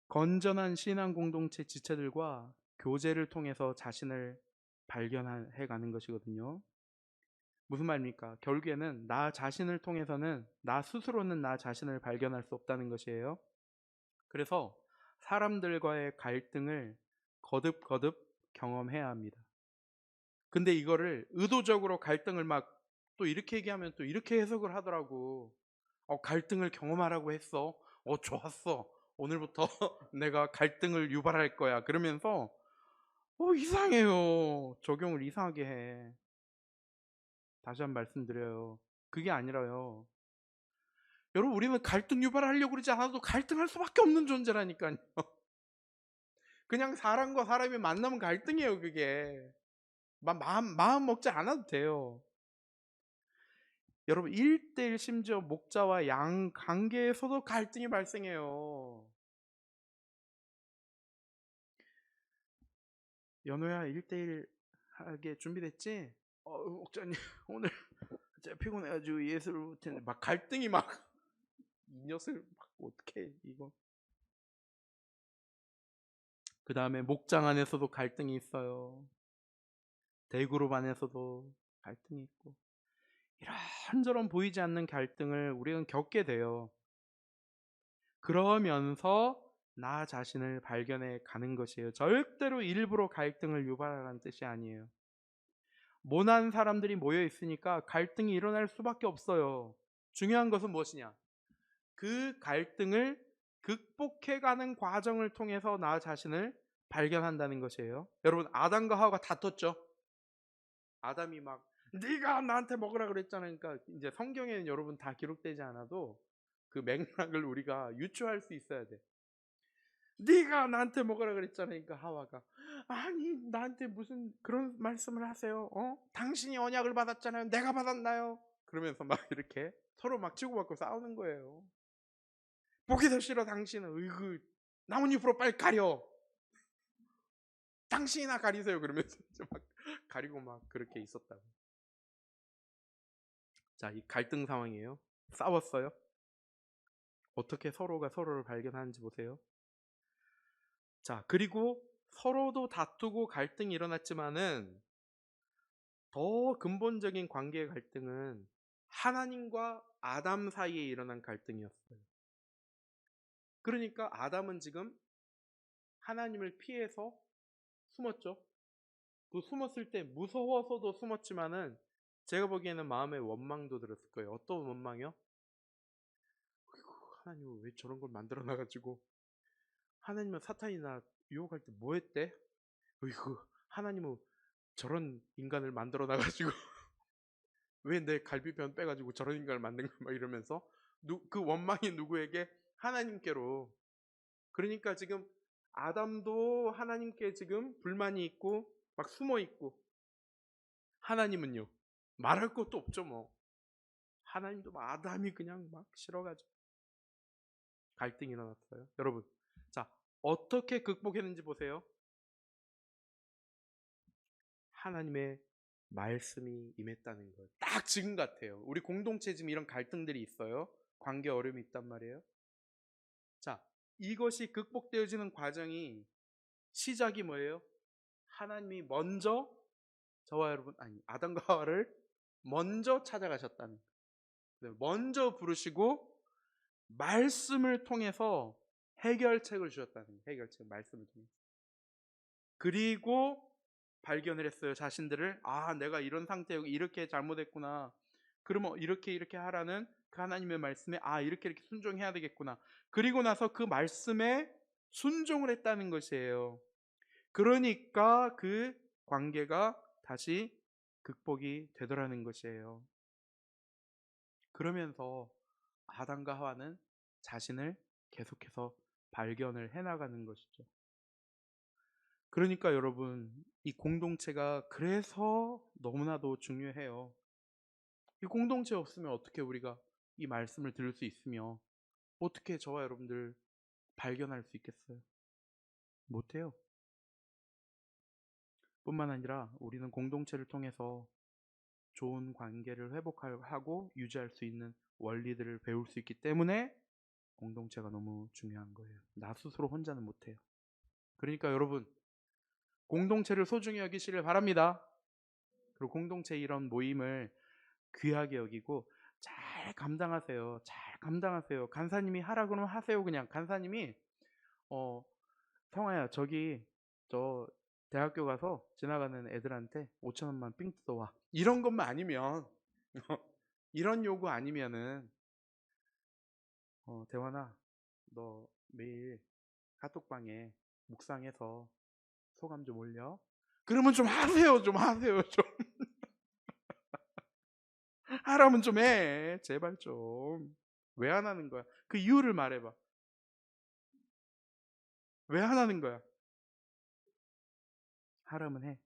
건전한 신앙 공동체 지체들과 교제를 통해서 자신을 발견해 가는 것이거든요. 무슨 말입니까? 결국에는 나 자신을 통해서는 나 스스로는 나 자신을 발견할 수 없다는 것이에요. 그래서 사람들과의 갈등을 거듭거듭 경험해야 합니다. 근데 이거를 의도적으로 갈등을 막 또 이렇게 얘기하면 또 이렇게 해석을 하더라고. 갈등을 경험하라고 했어. 좋았어. 오늘부터 내가 갈등을 유발할 거야. 그러면서 이상해요. 적용을 이상하게 해. 다시 한 번 말씀드려요. 그게 아니라요. 여러분 우리는 갈등 유발하려고 그러지 않아도 갈등할 수밖에 없는 존재라니까요. 그냥 사람과 사람이 만나면 갈등이에요. 그게 마음 먹지 않아도 돼요. 여러분 1대1 심지어 목자와 양 관계에서도 갈등이 발생해요. 연호야 1대1 하게 준비됐지? 목자님 오늘 제가 피곤해가지고 예술을 못했는데 막 갈등이 막 이 녀석을 막 어떻게 이거. 그 다음에 목장 안에서도 갈등이 있어요. 대그룹 안에서도 갈등이 있고 이런저런 보이지 않는 갈등을 우리는 겪게 돼요. 그러면서 나 자신을 발견해 가는 것이에요. 절대로 일부러 갈등을 유발하라는 뜻이 아니에요. 모난 사람들이 모여 있으니까 갈등이 일어날 수밖에 없어요. 중요한 것은 무엇이냐? 그 갈등을 극복해가는 과정을 통해서 나 자신을 발견한다는 것이에요. 여러분 아담과 하와가 다퉜죠. 아담이 막 네가 나한테 먹으라 그랬잖아. 그러니까 이제 성경에는 여러분 다 기록되지 않아도 그 맥락을 우리가 유추할 수 있어야 돼. 네가 나한테 먹으라 그랬잖아. 그러니까 하와가 아니 나한테 무슨 그런 말씀을 하세요? 당신이 언약을 받았잖아요. 내가 받았나요? 그러면서 막 이렇게 서로 막 치고받고 싸우는 거예요. 보기 더 싫어 당신은. 으이그 나뭇잎으로 빨리 가려. 당신이나 가리세요. 그러면서 막 가리고 막 그렇게 있었다고. 자, 이 갈등 상황이에요. 싸웠어요. 어떻게 서로가 서로를 발견하는지 보세요. 자, 그리고 서로도 다투고 갈등이 일어났지만은 더 근본적인 관계의 갈등은 하나님과 아담 사이에 일어난 갈등이었어요. 그러니까 아담은 지금 하나님을 피해서 숨었죠. 그 숨었을 때 무서워서도 숨었지만은 제가 보기에는 마음에 원망도 들었을 거예요. 어떤 원망이요? 하나님 왜 저런 걸 만들어 놔가지고 하나님은 사탄이 나 유혹할 때 뭐 했대? 어이구 하나님은 저런 인간을 만들어 놔가지고 왜 내 갈비뼈 빼가지고 저런 인간을 만든 거야 막 이러면서 그 원망이 누구에게? 하나님께로. 그러니까 지금 아담도 하나님께 지금 불만이 있고 막 숨어 있고 하나님은요 말할 것도 없죠 뭐. 하나님도 막 아담이 그냥 막 싫어가지고 갈등이 일어났어요. 여러분 자 어떻게 극복했는지 보세요. 하나님의 말씀이 임했다는 거예요. 딱 지금 같아요. 우리 공동체 지금 이런 갈등들이 있어요. 관계 어려움이 있단 말이에요. 자, 이것이 극복되어지는 과정이 시작이 뭐예요? 하나님이 먼저 저와 여러분 아니 아담과 하와를 먼저 찾아가셨다는 거예요. 먼저 부르시고 말씀을 통해서 해결책을 주셨다는 거예요. 해결책 말씀을 통해서. 그리고 발견을 했어요. 자신들을 내가 이런 상태고 이렇게 잘못했구나. 그러면 이렇게 하라는 그 하나님의 말씀에 이렇게 순종해야 되겠구나. 그리고 나서 그 말씀에 순종을 했다는 것이에요. 그러니까 그 관계가 다시 극복이 되더라는 것이에요. 그러면서 아담과 하와는 자신을 계속해서 발견을 해나가는 것이죠. 그러니까 여러분, 이 공동체가 그래서 너무나도 중요해요. 이 공동체 없으면 어떻게 우리가 이 말씀을 들을 수 있으며 어떻게 저와 여러분들 발견할 수 있겠어요? 못해요. 뿐만 아니라 우리는 공동체를 통해서 좋은 관계를 회복하고 유지할 수 있는 원리들을 배울 수 있기 때문에 공동체가 너무 중요한 거예요. 나 스스로 혼자는 못해요. 그러니까 여러분, 공동체를 소중히 여기시길 바랍니다. 그리고 공동체 이런 모임을 귀하게 여기고 잘 감당하세요. 잘 감당하세요. 간사님이 하라 그러면 하세요. 그냥 간사님이 성아야, 저기 저 대학교 가서 지나가는 애들한테 5천 원만 삥 뜯어와. 이런 것만 아니면 이런 요구 아니면은 대환아, 너 매일 카톡방에 묵상해서 소감 좀 올려. 그러면 좀 하세요. 좀 하세요. 좀 하라면 좀 해. 제발 좀. 왜 안 하는 거야? 그 이유를 말해봐. 왜 안 하는 거야? 하라면 해.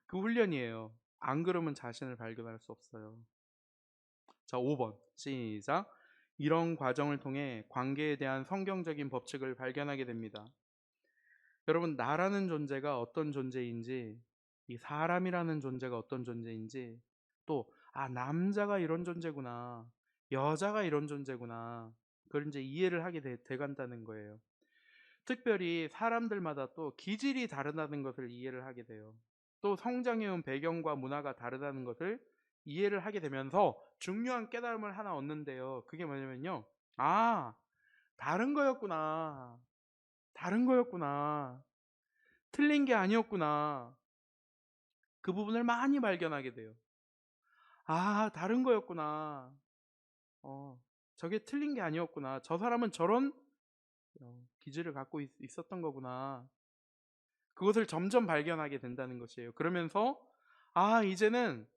그 훈련이에요. 안 그러면 자신을 발견할 수 없어요. 자, 5번. 시작. 이런 과정을 통해 관계에 대한 성경적인 법칙을 발견하게 됩니다. 여러분, 나라는 존재가 어떤 존재인지, 이 사람이라는 존재가 어떤 존재인지, 또, 남자가 이런 존재구나, 여자가 이런 존재구나, 그걸 이제 이해를 하게 돼간다는 거예요. 특별히 사람들마다 또 기질이 다르다는 것을 이해를 하게 돼요. 또 성장해온 배경과 문화가 다르다는 것을 이해를 하게 되면서 중요한 깨달음을 하나 얻는데요. 그게 뭐냐면요. 다른 거였구나. 다른 거였구나. 틀린 게 아니었구나. 그 부분을 많이 발견하게 돼요. 다른 거였구나. 저게 틀린 게 아니었구나. 저 사람은 저런 기질을 갖고 있었던 거구나. 그것을 점점 발견하게 된다는 것이에요. 그러면서 이제는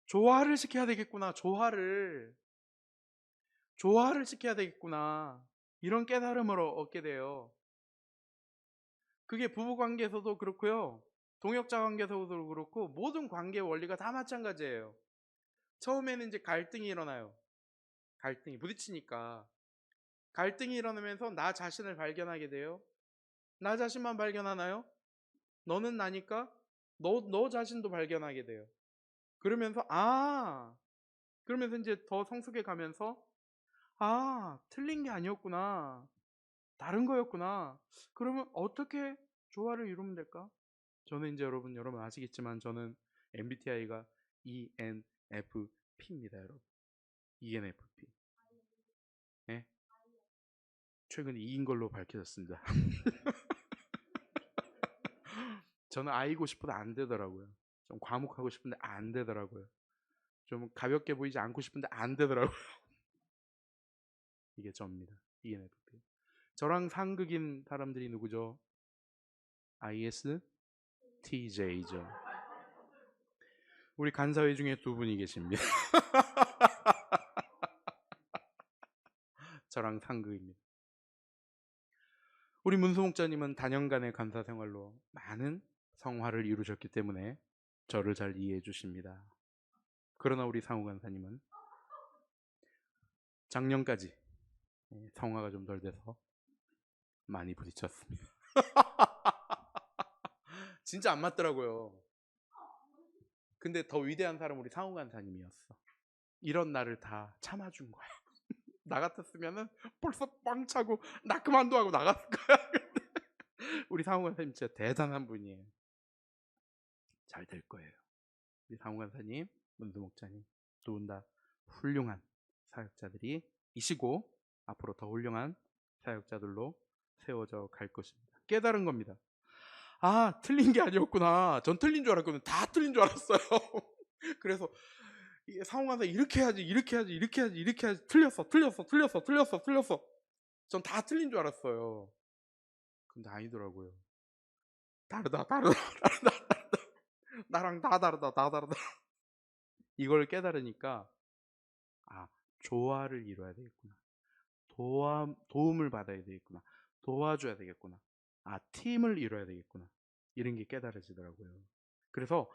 조화를 시켜야 되겠구나. 조화를 시켜야 되겠구나. 이런 깨달음을 얻게 돼요. 그게 부부 관계에서도 그렇고요. 동역자 관계에서도 그렇고 모든 관계 원리가 다 마찬가지예요. 처음에는 이제 갈등이 일어나요. 갈등이 부딪히니까. 갈등이 일어나면서 나 자신을 발견하게 돼요. 나 자신만 발견하나요? 너는 나니까 너 자신도 발견하게 돼요. 그러면서 그러면서 이제 더 성숙해 가면서 틀린 게 아니었구나. 다른 거였구나. 그러면 어떻게 조화를 이루면 될까? 저는 이제 여러분 아시겠지만 저는 MBTI가 ENFP입니다, 여러분. ENFP. 네? 최근에 E인 걸로 밝혀졌습니다. 저는 I고 싶어도 안 되더라고요. 좀 과묵하고 싶은데 안 되더라고요. 좀 가볍게 보이지 않고 싶은데 안 되더라고요. 이게 저입니다. ENFP. 저랑 상극인 사람들이 누구죠? ISTJ죠. 우리 간사회 중에 두 분이 계십니다. 저랑 상극입니다. 우리 문수 목자님은 단연간의 간사 생활로 많은 성화를 이루셨기 때문에 저를 잘 이해해 주십니다. 그러나 우리 상우 간사님은 작년까지 성화가 좀 덜 돼서 많이 부딪혔습니다. 진짜 안 맞더라고요. 근데 더 위대한 사람 우리 상우 간사님이었어. 이런 나를 다 참아준 거야. 나 같았으면은 벌써 빵 차고 나 그만둬 하고 나갔을 거야. 우리 상우 간사님 진짜 대단한 분이에요. 잘 될 거예요. 우리 상우 간사님, 문수 목자님 두 분 다 훌륭한 사역자들이 이시고 앞으로 더 훌륭한 사역자들로 세워져 갈 것입니다. 깨달은 겁니다. 틀린 게 아니었구나. 전 틀린 줄 알았거든요. 다 틀린 줄 알았어요. 그래서 상호 간사 이렇게 해야지, 이렇게 해야지, 이렇게 해야지, 이렇게 해야지. 틀렸어. 전 다 틀린 줄 알았어요. 근데 아니더라고요. 다르다. 나랑 다 다르다. 이걸 깨달으니까 조화를 이뤄야 되겠구나. 도움을 받아야 되겠구나. 도와줘야 되겠구나. 팀을 이뤄야 되겠구나. 이런 게 깨달아지더라고요. 그래서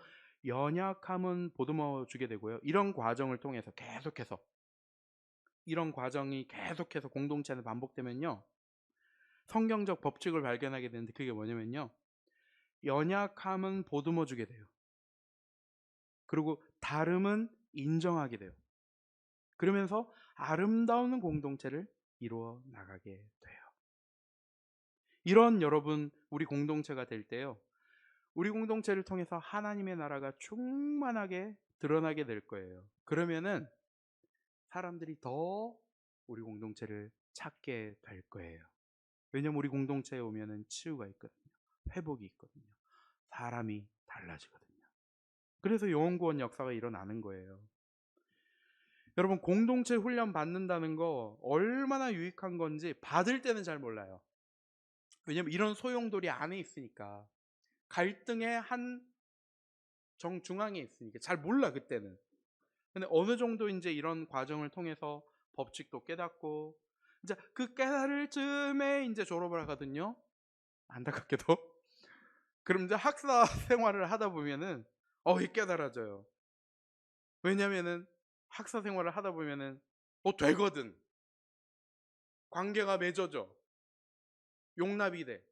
연약함은 보듬어 주게 되고요. 이런 과정을 통해서 계속해서 이런 과정이 계속해서 공동체 안에 반복되면요. 성경적 법칙을 발견하게 되는데 그게 뭐냐면요. 연약함은 보듬어 주게 돼요. 그리고 다름은 인정하게 돼요. 그러면서 아름다운 공동체를 이루어 나가게 돼요. 이런 여러분 우리 공동체가 될 때요. 우리 공동체를 통해서 하나님의 나라가 충만하게 드러나게 될 거예요. 그러면은 사람들이 더 우리 공동체를 찾게 될 거예요. 왜냐면 우리 공동체에 오면은 치유가 있거든요. 회복이 있거든요. 사람이 달라지거든요. 그래서 영혼구원 역사가 일어나는 거예요. 여러분 공동체 훈련 받는다는 거 얼마나 유익한 건지 받을 때는 잘 몰라요. 왜냐면 이런 소용돌이 안에 있으니까 갈등의 한 정중앙에 있으니까 잘 몰라 그때는. 근데 어느 정도 이제 이런 과정을 통해서 법칙도 깨닫고 이제 그 깨달을 즈음에 이제 졸업을 하거든요. 안타깝게도. 그럼 이제 학사 생활을 하다 보면은 이 깨달아져요. 왜냐면은 학사 생활을 하다 보면은 되거든. 관계가 맺어져. 용납이 돼.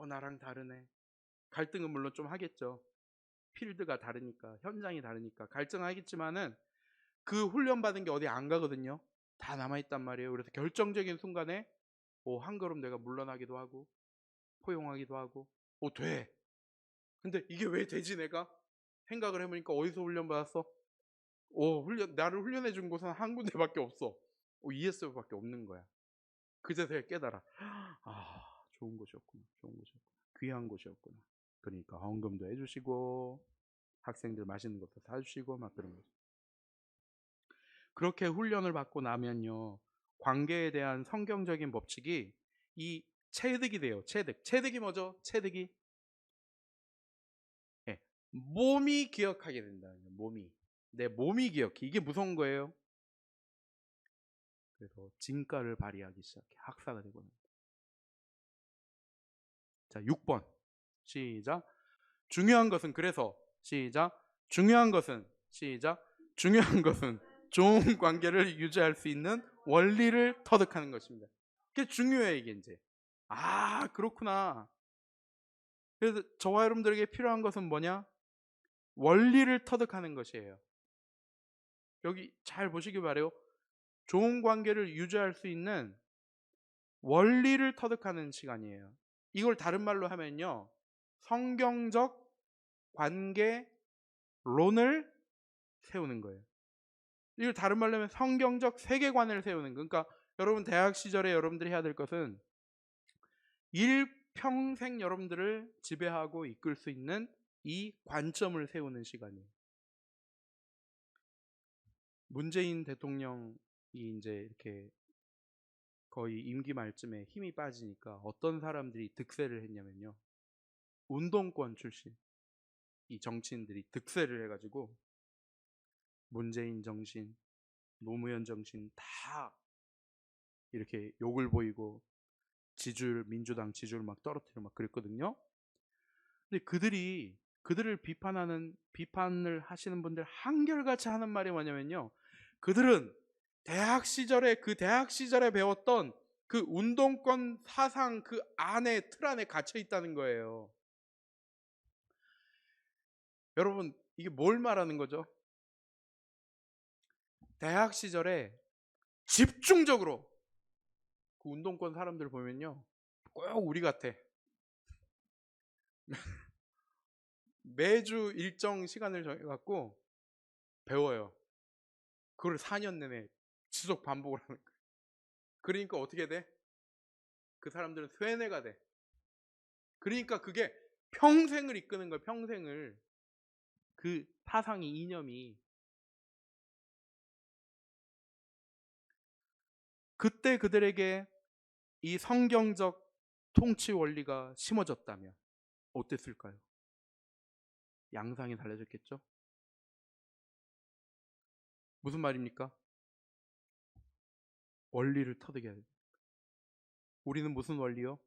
나랑 다르네. 갈등은 물론 좀 하겠죠. 필드가 다르니까, 현장이 다르니까 갈등하겠지만은 그 훈련 받은 게 어디 안 가거든요. 다 남아 있단 말이에요. 그래서 결정적인 순간에 한 걸음 내가 물러나기도 하고 포용하기도 하고 돼. 근데 이게 왜 되지 내가? 생각을 해보니까 어디서 훈련 받았어? 나를 훈련해 준 곳은 한 군데밖에 없어. ESF밖에 없는 거야. 그제서야 깨달아. 좋은 곳이었구나. 좋은 곳이었구나. 귀한 곳이었구나. 그러니까 헌금도 해주시고 학생들 맛있는 것도 사주시고 막 그런 거죠. 그렇게 훈련을 받고 나면요. 관계에 대한 성경적인 법칙이 이 체득이 돼요. 체득이 뭐죠? 체득이 몸이 기억하게 된다는 거예요. 내 몸이 기억해. 이게 무서운 거예요. 그래서 진가를 발휘하기 시작해. 학사가 되고 납니다. 자, 6번. 시작. 중요한 것은 그래서 시작. 중요한 것은 시작. 중요한 것은 좋은 관계를 유지할 수 있는 원리를 터득하는 것입니다. 그게 중요해 이게 이제. 그렇구나. 그래서 저와 여러분들에게 필요한 것은 뭐냐? 원리를 터득하는 것이에요. 여기 잘 보시기 바래요. 좋은 관계를 유지할 수 있는 원리를 터득하는 시간이에요. 이걸 다른 말로 하면요. 성경적 관계론을 세우는 거예요. 이걸 다른 말로 하면 성경적 세계관을 세우는 거. 그러니까 여러분 대학 시절에 여러분들이 해야 될 것은 일평생 여러분들을 지배하고 이끌 수 있는 이 관점을 세우는 시간이에요. 문재인 대통령이 이제 이렇게 거의 임기 말쯤에 힘이 빠지니까 어떤 사람들이 득세를 했냐면요. 운동권 출신 이 정치인들이 득세를 해가지고 문재인 정신, 노무현 정신 다 이렇게 욕을 보이고 민주당 지지율 막 떨어뜨리고 막 그랬거든요. 근데 그들을 비판을 하시는 분들 한결같이 하는 말이 뭐냐면요. 그들은 대학 시절에 배웠던 그 운동권 사상 그 안에 틀 안에 갇혀 있다는 거예요. 여러분 이게 뭘 말하는 거죠? 대학 시절에 집중적으로 그 운동권 사람들 보면요. 꼭 우리 같아. 매주 일정 시간을 정해갖고 배워요. 그걸 4년 내내 지속 반복을 하는 거예요. 그러니까 어떻게 돼? 그 사람들은 쇠뇌가 돼. 그러니까 그게 평생을 이끄는 거예요. 평생을. 그 사상이 이념이. 그때 그들에게 이 성경적 통치 원리가 심어졌다면 어땠을까요? 양상이 달라졌겠죠? 무슨 말입니까? 원리를 터득해야 돼요. 우리는 무슨 원리요?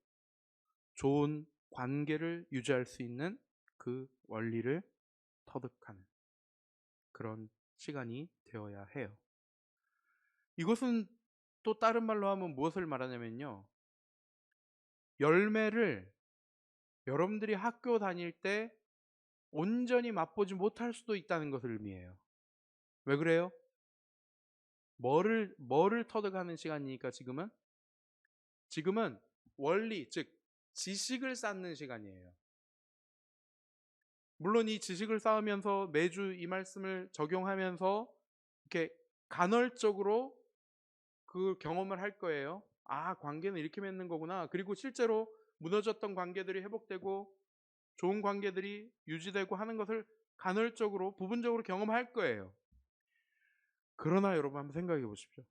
좋은 관계를 유지할 수 있는 그 원리를 터득하는 그런 시간이 되어야 해요. 이것은 또 다른 말로 하면 무엇을 말하냐면요. 열매를 여러분들이 학교 다닐 때 온전히 맛보지 못할 수도 있다는 것을 의미해요. 왜 그래요? 뭐를 터득하는 시간이니까 지금은 원리, 즉 지식을 쌓는 시간이에요. 물론 이 지식을 쌓으면서 매주 이 말씀을 적용하면서 이렇게 간헐적으로 그 경험을 할 거예요. 아, 관계는 이렇게 맺는 거구나. 그리고 실제로 무너졌던 관계들이 회복되고 좋은 관계들이 유지되고 하는 것을 간헐적으로 부분적으로 경험할 거예요. 그러나 여러분 한번 생각해 보십시오.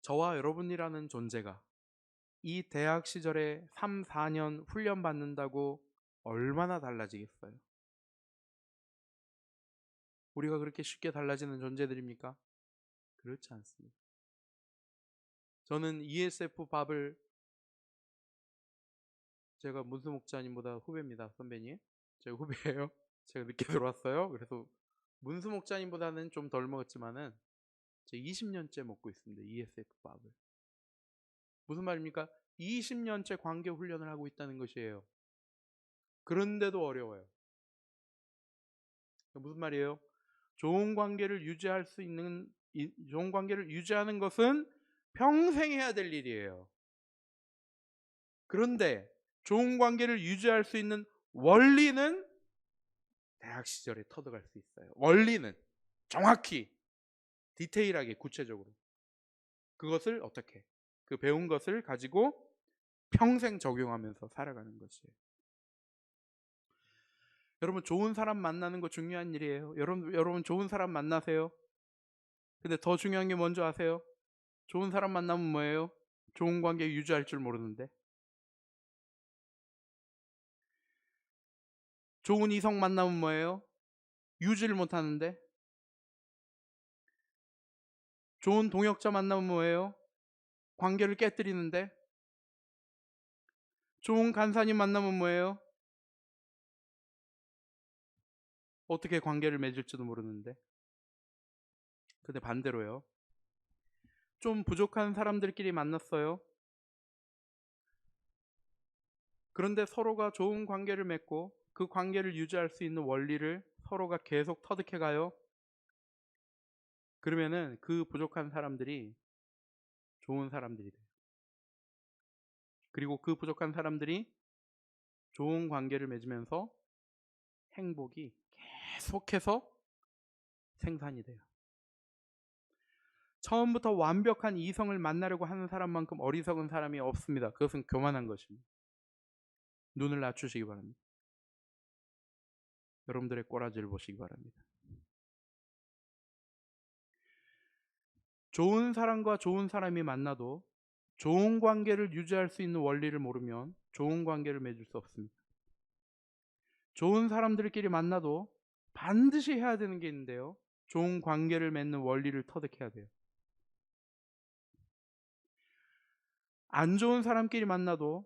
저와 여러분이라는 존재가 이 대학 시절에 3, 4년 훈련 받는다고 얼마나 달라지겠어요? 우리가 그렇게 쉽게 달라지는 존재들입니까? 그렇지 않습니다. 저는 ESF 밥을 제가 문수 목자님보다 후배입니다. 선배님. 제가 후배예요. 제가 늦게 들어왔어요. 그래서 문수 목자님보다는 좀 덜 먹었지만은 제가 20년째 먹고 있습니다. ESF 밥을. 무슨 말입니까? 20년째 관계 훈련을 하고 있다는 것이에요. 그런데도 어려워요. 무슨 말이에요? 좋은 관계를 좋은 관계를 유지하는 것은 평생 해야 될 일이에요. 그런데 좋은 관계를 유지할 수 있는 원리는 대학 시절에 터득할 수 있어요. 원리는 정확히 디테일하게 구체적으로 그것을 어떻게 그 배운 것을 가지고 평생 적용하면서 살아가는 것이에요. 여러분 좋은 사람 만나는 거 중요한 일이에요. 여러분 좋은 사람 만나세요. 근데 더 중요한 게 뭔지 아세요? 좋은 사람 만나면 뭐예요? 좋은 관계 유지할 줄 모르는데. 좋은 이성 만나면 뭐예요? 유지를 못 하는데. 좋은 동역자 만나면 뭐예요? 관계를 깨뜨리는데. 좋은 간사님 만나면 뭐예요? 어떻게 관계를 맺을지도 모르는데. 근데 반대로요. 좀 부족한 사람들끼리 만났어요. 그런데 서로가 좋은 관계를 맺고 그 관계를 유지할 수 있는 원리를 서로가 계속 터득해 가요. 그러면은 그 부족한 사람들이 좋은 사람들이 돼요. 그리고 그 부족한 사람들이 좋은 관계를 맺으면서 행복이 계속해서 생산이 돼요. 처음부터 완벽한 이성을 만나려고 하는 사람만큼 어리석은 사람이 없습니다. 그것은 교만한 것입니다. 눈을 낮추시기 바랍니다. 여러분들의 꼬라지를 보시기 바랍니다. 좋은 사람과 좋은 사람이 만나도 좋은 관계를 유지할 수 있는 원리를 모르면 좋은 관계를 맺을 수 없습니다. 좋은 사람들끼리 만나도 반드시 해야 되는 게 있는데요. 좋은 관계를 맺는 원리를 터득해야 돼요. 안 좋은 사람끼리 만나도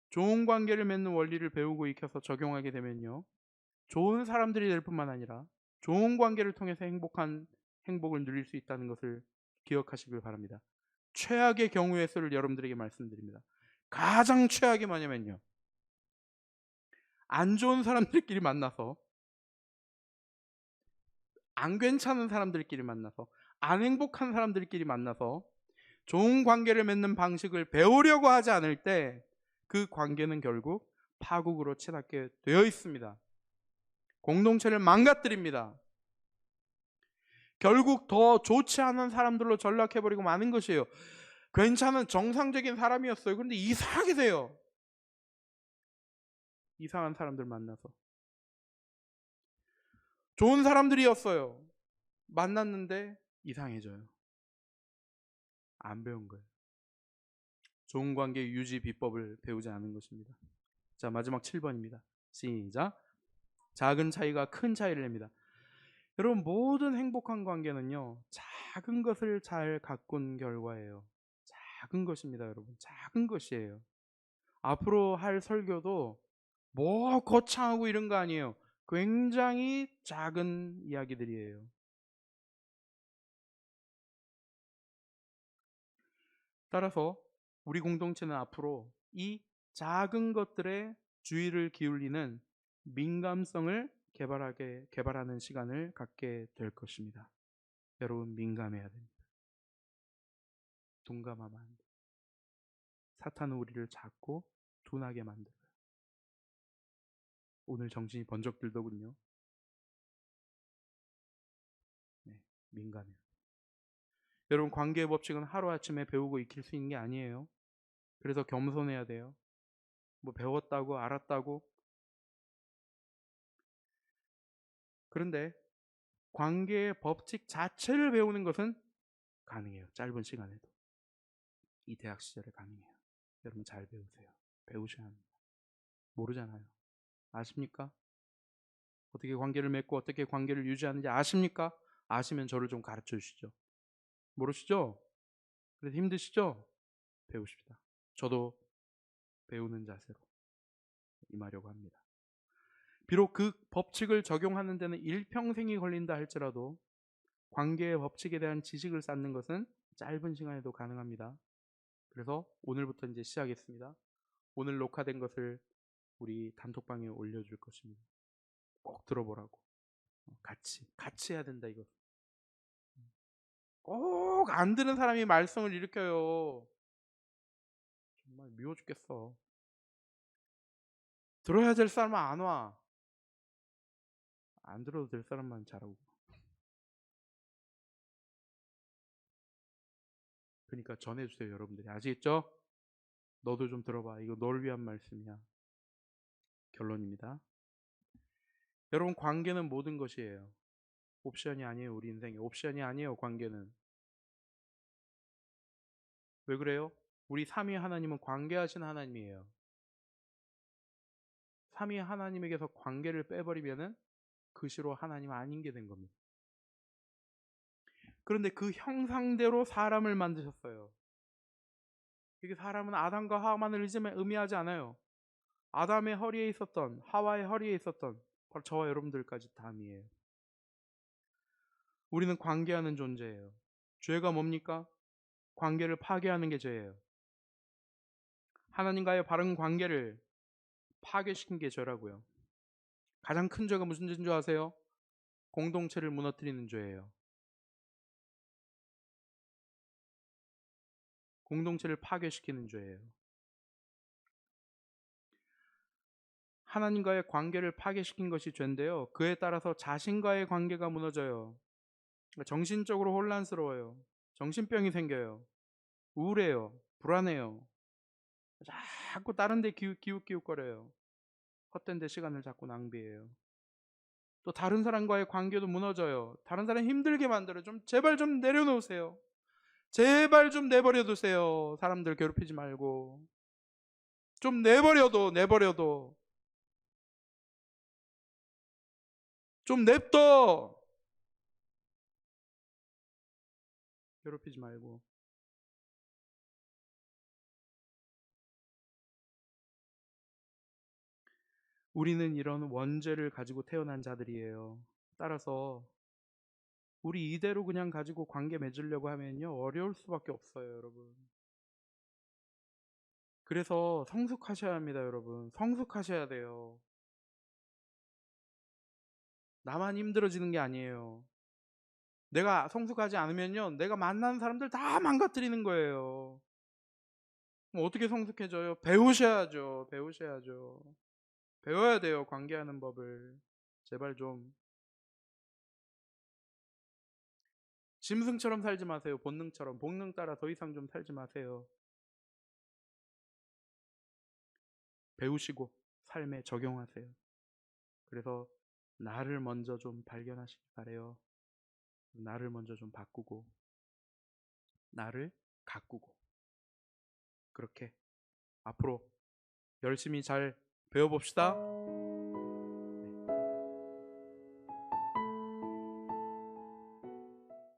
좋은 관계를 맺는 원리를 배우고 익혀서 적용하게 되면요. 좋은 사람들이 될 뿐만 아니라 좋은 관계를 통해서 행복을 누릴 수 있다는 것을 기억하시길 바랍니다. 최악의 경우의 수를 여러분들에게 말씀드립니다. 가장 최악이 뭐냐면요. 안 좋은 사람들끼리 만나서 안 괜찮은 사람들끼리 만나서 안 행복한 사람들끼리 만나서 좋은 관계를 맺는 방식을 배우려고 하지 않을 때 그 관계는 결국 파국으로 치닫게 되어 있습니다. 공동체를 망가뜨립니다. 결국 더 좋지 않은 사람들로 전락해버리고 마는 것이에요. 괜찮은 정상적인 사람이었어요. 그런데 이상하게 돼요. 이상한 사람들 만나서. 좋은 사람들이었어요. 만났는데 이상해져요. 안 배운 거예요. 좋은 관계 유지 비법을 배우지 않은 것입니다. 자, 마지막 7번입니다. 시작. 작은 차이가 큰 차이를 냅니다. 여러분 모든 행복한 관계는요. 작은 것을 잘 가꾼 결과예요. 작은 것입니다, 여러분. 작은 것이에요. 앞으로 할 설교도 뭐 거창하고 이런 거 아니에요. 굉장히 작은 이야기들이에요. 따라서 우리 공동체는 앞으로 이 작은 것들에 주의를 기울이는 민감성을 개발하는 시간을 갖게 될 것입니다. 여러분, 민감해야 됩니다. 둔감하면 안 돼요. 사탄은 우리를 자꾸 둔하게 만들어요. 오늘 정신이 번쩍 들더군요. 네, 민감해요. 여러분, 관계의 법칙은 하루아침에 배우고 익힐 수 있는 게 아니에요. 그래서 겸손해야 돼요. 뭐 배웠다고 알았다고. 그런데 관계의 법칙 자체를 배우는 것은 가능해요. 짧은 시간에도. 이 대학 시절에 가능해요. 여러분 잘 배우세요. 배우셔야 합니다. 모르잖아요. 아십니까? 어떻게 관계를 맺고 어떻게 관계를 유지하는지 아십니까? 아시면 저를 좀 가르쳐 주시죠. 모르시죠? 그래서 힘드시죠? 배우십시다. 저도 배우는 자세로 임하려고 합니다. 비록 그 법칙을 적용하는 데는 일평생이 걸린다 할지라도 관계의 법칙에 대한 지식을 쌓는 것은 짧은 시간에도 가능합니다. 그래서 오늘부터 이제 시작했습니다. 오늘 녹화된 것을 우리 단톡방에 올려줄 것입니다. 꼭 들어보라고. 같이 해야 된다 이거. 꼭 안 듣는 사람이 말썽을 일으켜요. 정말 미워 죽겠어. 들어야 될 사람은 안 와. 안 들어도 될 사람만 잘하고. 그러니까 전해주세요, 여러분들이. 아시겠죠? 너도 좀 들어봐. 이거 널 위한 말씀이야. 결론입니다. 여러분, 관계는 모든 것이에요. 옵션이 아니에요. 우리 인생에 옵션이 아니에요. 관계는. 왜 그래요? 우리 삼위 하나님은 관계하신 하나님이에요. 삼위 하나님에게서 관계를 빼버리면은 그 시로 하나님 아닌 게 된 겁니다. 그런데 그 형상대로 사람을 만드셨어요. 이게 사람은 아담과 하와만을 의미하지 않아요. 아담의 허리에 있었던, 하와의 허리에 있었던 바로 저와 여러분들까지 다음이에요. 우리는 관계하는 존재예요. 죄가 뭡니까? 관계를 파괴하는 게 죄예요. 하나님과의 바른 관계를 파괴시킨 게 죄라고요. 가장 큰 죄가 무슨 죄인 줄 아세요? 공동체를 무너뜨리는 죄예요. 공동체를 파괴시키는 죄예요. 하나님과의 관계를 파괴시킨 것이 죄인데요. 그에 따라서 자신과의 관계가 무너져요. 정신적으로 혼란스러워요. 정신병이 생겨요. 우울해요. 불안해요. 자꾸 다른 데 기웃기웃거려요. 헛된 데 시간을 자꾸 낭비해요. 또 다른 사람과의 관계도 무너져요. 다른 사람 힘들게 만들어요. 제발 좀 내려놓으세요. 제발 좀 내버려 두세요. 사람들 괴롭히지 말고. 좀 내버려도. 좀 냅둬. 괴롭히지 말고. 우리는 이런 원죄를 가지고 태어난 자들이에요. 따라서 우리 이대로 그냥 가지고 관계 맺으려고 하면요, 어려울 수밖에 없어요, 여러분. 그래서 성숙하셔야 합니다, 여러분. 성숙하셔야 돼요. 나만 힘들어지는 게 아니에요. 내가 성숙하지 않으면요, 내가 만나는 사람들 다 망가뜨리는 거예요. 그럼 어떻게 성숙해져요? 배우셔야죠. 배워야 돼요, 관계하는 법을. 제발 좀. 짐승처럼 살지 마세요. 본능처럼. 본능 따라 더 이상 좀 살지 마세요. 배우시고 삶에 적용하세요. 그래서 나를 먼저 좀 발견하시기 바래요. 나를 먼저 좀 바꾸고 나를 가꾸고 그렇게 앞으로 열심히 잘 배워봅시다.